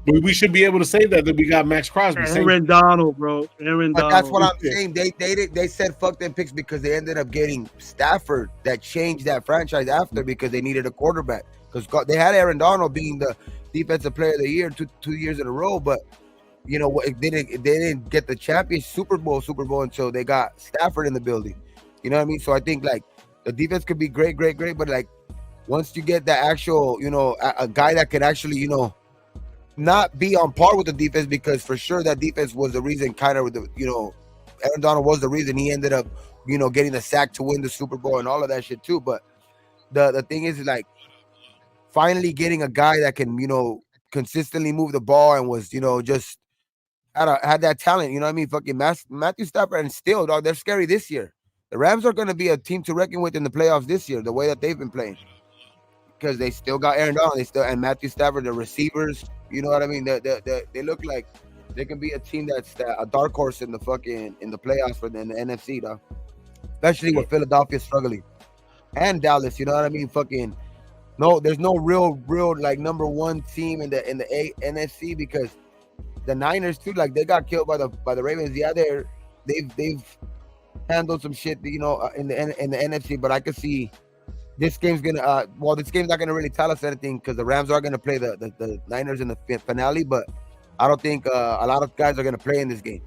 But we should be able to say that we got Max Crosby. Aaron Donald, bro. Aaron Donald. But that's what I'm saying. They said fuck them picks because they ended up getting Stafford that changed that franchise after because they needed a quarterback. Because they had Aaron Donald being the defensive player of the year 2 years in a row, but they didn't get the champion Super Bowl until they got Stafford in the building. You know what I mean? So I think like the defense could be great, but like once you get the actual, a guy that could actually, not be on par with the defense, because for sure that defense was the reason Aaron Donald was the reason he ended up, getting the sack to win the Super Bowl and all of that shit too. But the thing is like finally getting a guy that can, consistently move the ball and was, just had that talent, you know what I mean? Fucking Matthew Stafford, and still, dog, they're scary this year. The Rams are going to be a team to reckon with in the playoffs this year, the way that they've been playing. Because they still got Aaron Donald, and Matthew Stafford, the receivers, you know what I mean? They look like they can be a team that's a dark horse in the playoffs for the NFC, dog. Especially with Philadelphia struggling. And Dallas, you know what I mean? Fucking no, there's no real like number one team in the NFC, because the Niners too, like they got killed by the Ravens. Yeah, they've handled some shit, in the NFC, but I could see this game's gonna this game's not gonna really tell us anything because the Rams are gonna play the Niners in the finale, but I don't think a lot of guys are gonna play in this game.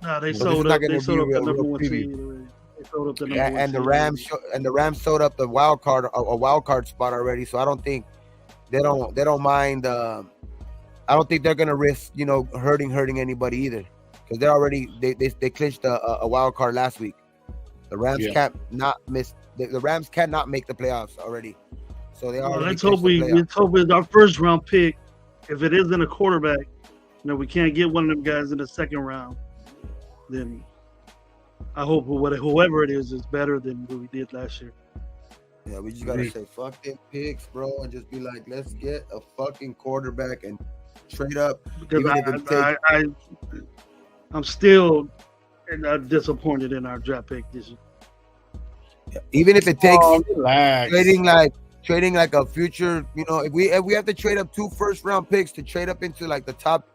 No, they sold up. They sold up the number one team. They sold up the number one and the team. Rams sold up the wild card spot already, so I don't think they don't mind. I don't think they're gonna risk hurting anybody either, because they're already they clinched a wild card last week. The Rams can't not miss. The Rams cannot make the playoffs already, so they are. Let's hope it's our first round pick. If it isn't a quarterback, we can't get one of them guys in the second round. Then I hope whoever it is better than what we did last year. Yeah, we just gotta say fuck them picks, bro, and just be like, let's get a fucking quarterback and trade up. Because I'm still disappointed in our draft pick this year. Yeah. Even if it takes relax. trading like a future, if we have to trade up 2 first round picks to trade up into like the top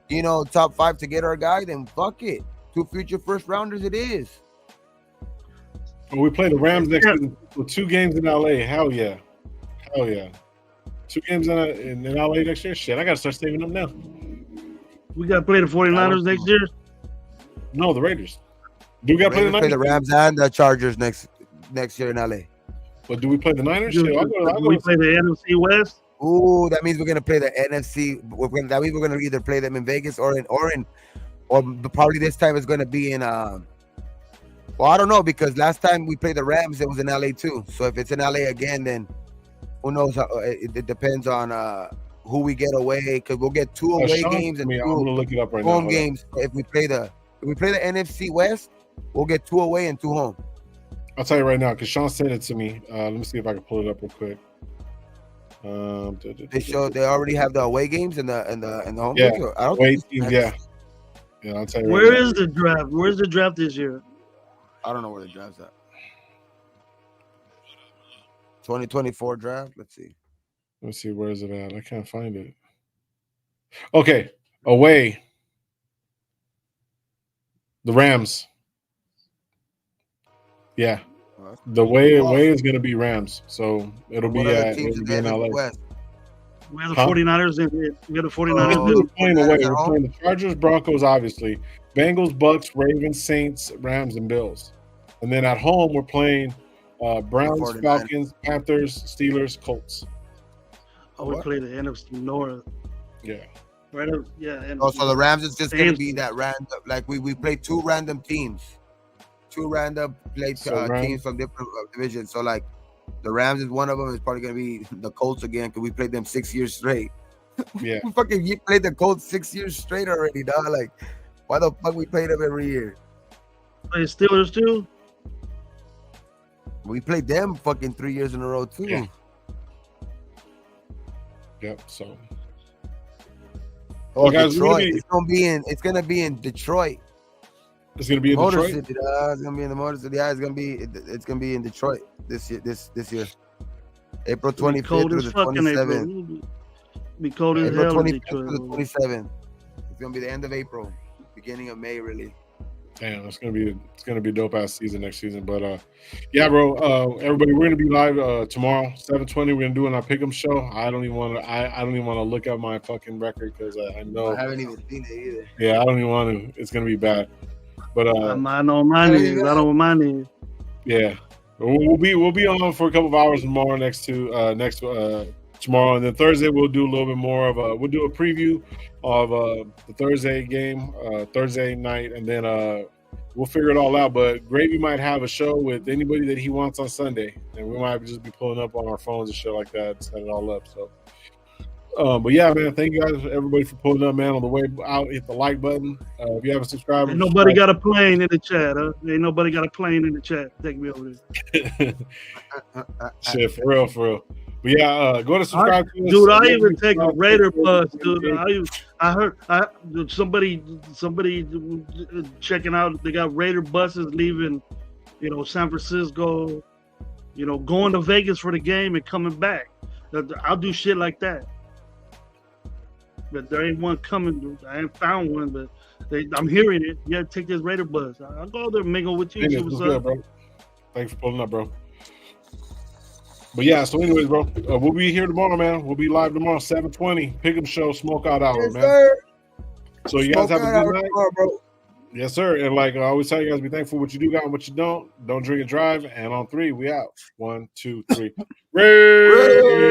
5 to get our guy, then fuck it. 2 future first rounders it is. Well, we play the Rams next week with 2 games in LA. Hell yeah. 2 games in LA next year. Shit, I gotta start saving them now. We gotta play the 49ers next year? No, the Raiders. Do we gotta play the Rams and the Chargers next year in LA? But do we play the Niners? Do we play the NFC West? Ooh, that means we're gonna play the NFC. That means we're gonna either play them in Vegas or probably this time it's gonna be in. Well, I don't know, because last time we played the Rams, it was in LA too. So if it's in LA again, then who knows? It depends on who we get away, because we'll get 2 away games and 2 I'm gonna look it up right home now. games. If we play the NFC West, we'll get 2 away and 2 home. I'll tell you right now, because Sean sent it to me. Let me see if I can pull it up real quick. They already have the away games and the home games. I don't think yeah. I'll tell you. Where is the draft? Where's the draft this year? I don't know where the draft's at. 2024 draft. Let's see. Where is it at? I can't find it. Okay, away. The Rams. Yeah. The away is going to be Rams, so it'll be in LA. We have the 49ers. We have the 49ers. We're playing away. We're playing the Chargers, Broncos, obviously, Bengals, Bucks, Ravens, Saints, Rams, and Bills. And then at home, we're playing Browns, Falcons, Panthers, Steelers, Colts. We play the NFC North. Yeah. Right. Yeah. So the Rams is just going to be that random. Like we play 2 random teams. two random teams from different divisions. So like the Rams is one of them. It's probably gonna be the Colts again because we played them 6 years straight. Yeah. We fucking played the Colts 6 years straight already, dog. Like, why the fuck we played them every year? Play Steelers too. We played them fucking 3 years in a row too. Yeah. Yep. So. Oh, guys, Detroit. It's gonna be in Detroit. It's gonna be in Motor Detroit. City, it's gonna be in the Motor City. Yeah, it's gonna be in Detroit this year. This year, April 25th through the 27th. Be cold as April hell 25th in Detroit. to the 27th. It's gonna be the end of April, beginning of May, really. Damn, it's gonna be a dope ass season next season. But yeah, bro. Everybody, we're gonna be live tomorrow, 7:20. We're gonna do our pick'em show. I don't even want to look at my fucking record because I know I haven't even seen it either. Yeah, I don't even want to. It's gonna be bad. But I know mine is. I don't want mine is. Yeah, we'll be on for a couple of hours tomorrow. Tomorrow, and then Thursday we'll do a little bit more of we'll do a preview of the Thursday game, Thursday night, and then we'll figure it all out. But Gravy might have a show with anybody that he wants on Sunday, and we might just be pulling up on our phones and shit like that, set it all up. So, but yeah, man, thank you guys, everybody, for pulling up, man. On the way out, hit the like button. If you haven't subscribed, Ain't nobody got a plane in the chat, huh? Ain't nobody got a plane in the chat. Take me over there. Shit, for real. But yeah, go to subscribe to us. Dude, I even take a Raider bus, dude. I heard somebody checking out. They got Raider buses leaving, San Francisco, going to Vegas for the game and coming back. I'll do shit like that. But there ain't one coming. Dude. I ain't found one, but I'm hearing it. Yeah, take this Raider bus. I'll go there and mingle with you. Hey, what's up, bro? Thanks for pulling up, bro. But yeah, so anyways, bro, we'll be here tomorrow, man. We'll be live tomorrow, 7:20. Pick'em show, smoke out hour, yes, man. Sir. So you guys have a good night, bro. Yes, sir. And like I always tell you guys, be thankful for what you do got and what you don't. Don't drink and drive. And on 3, we out. 1, 2, 3. Raiders!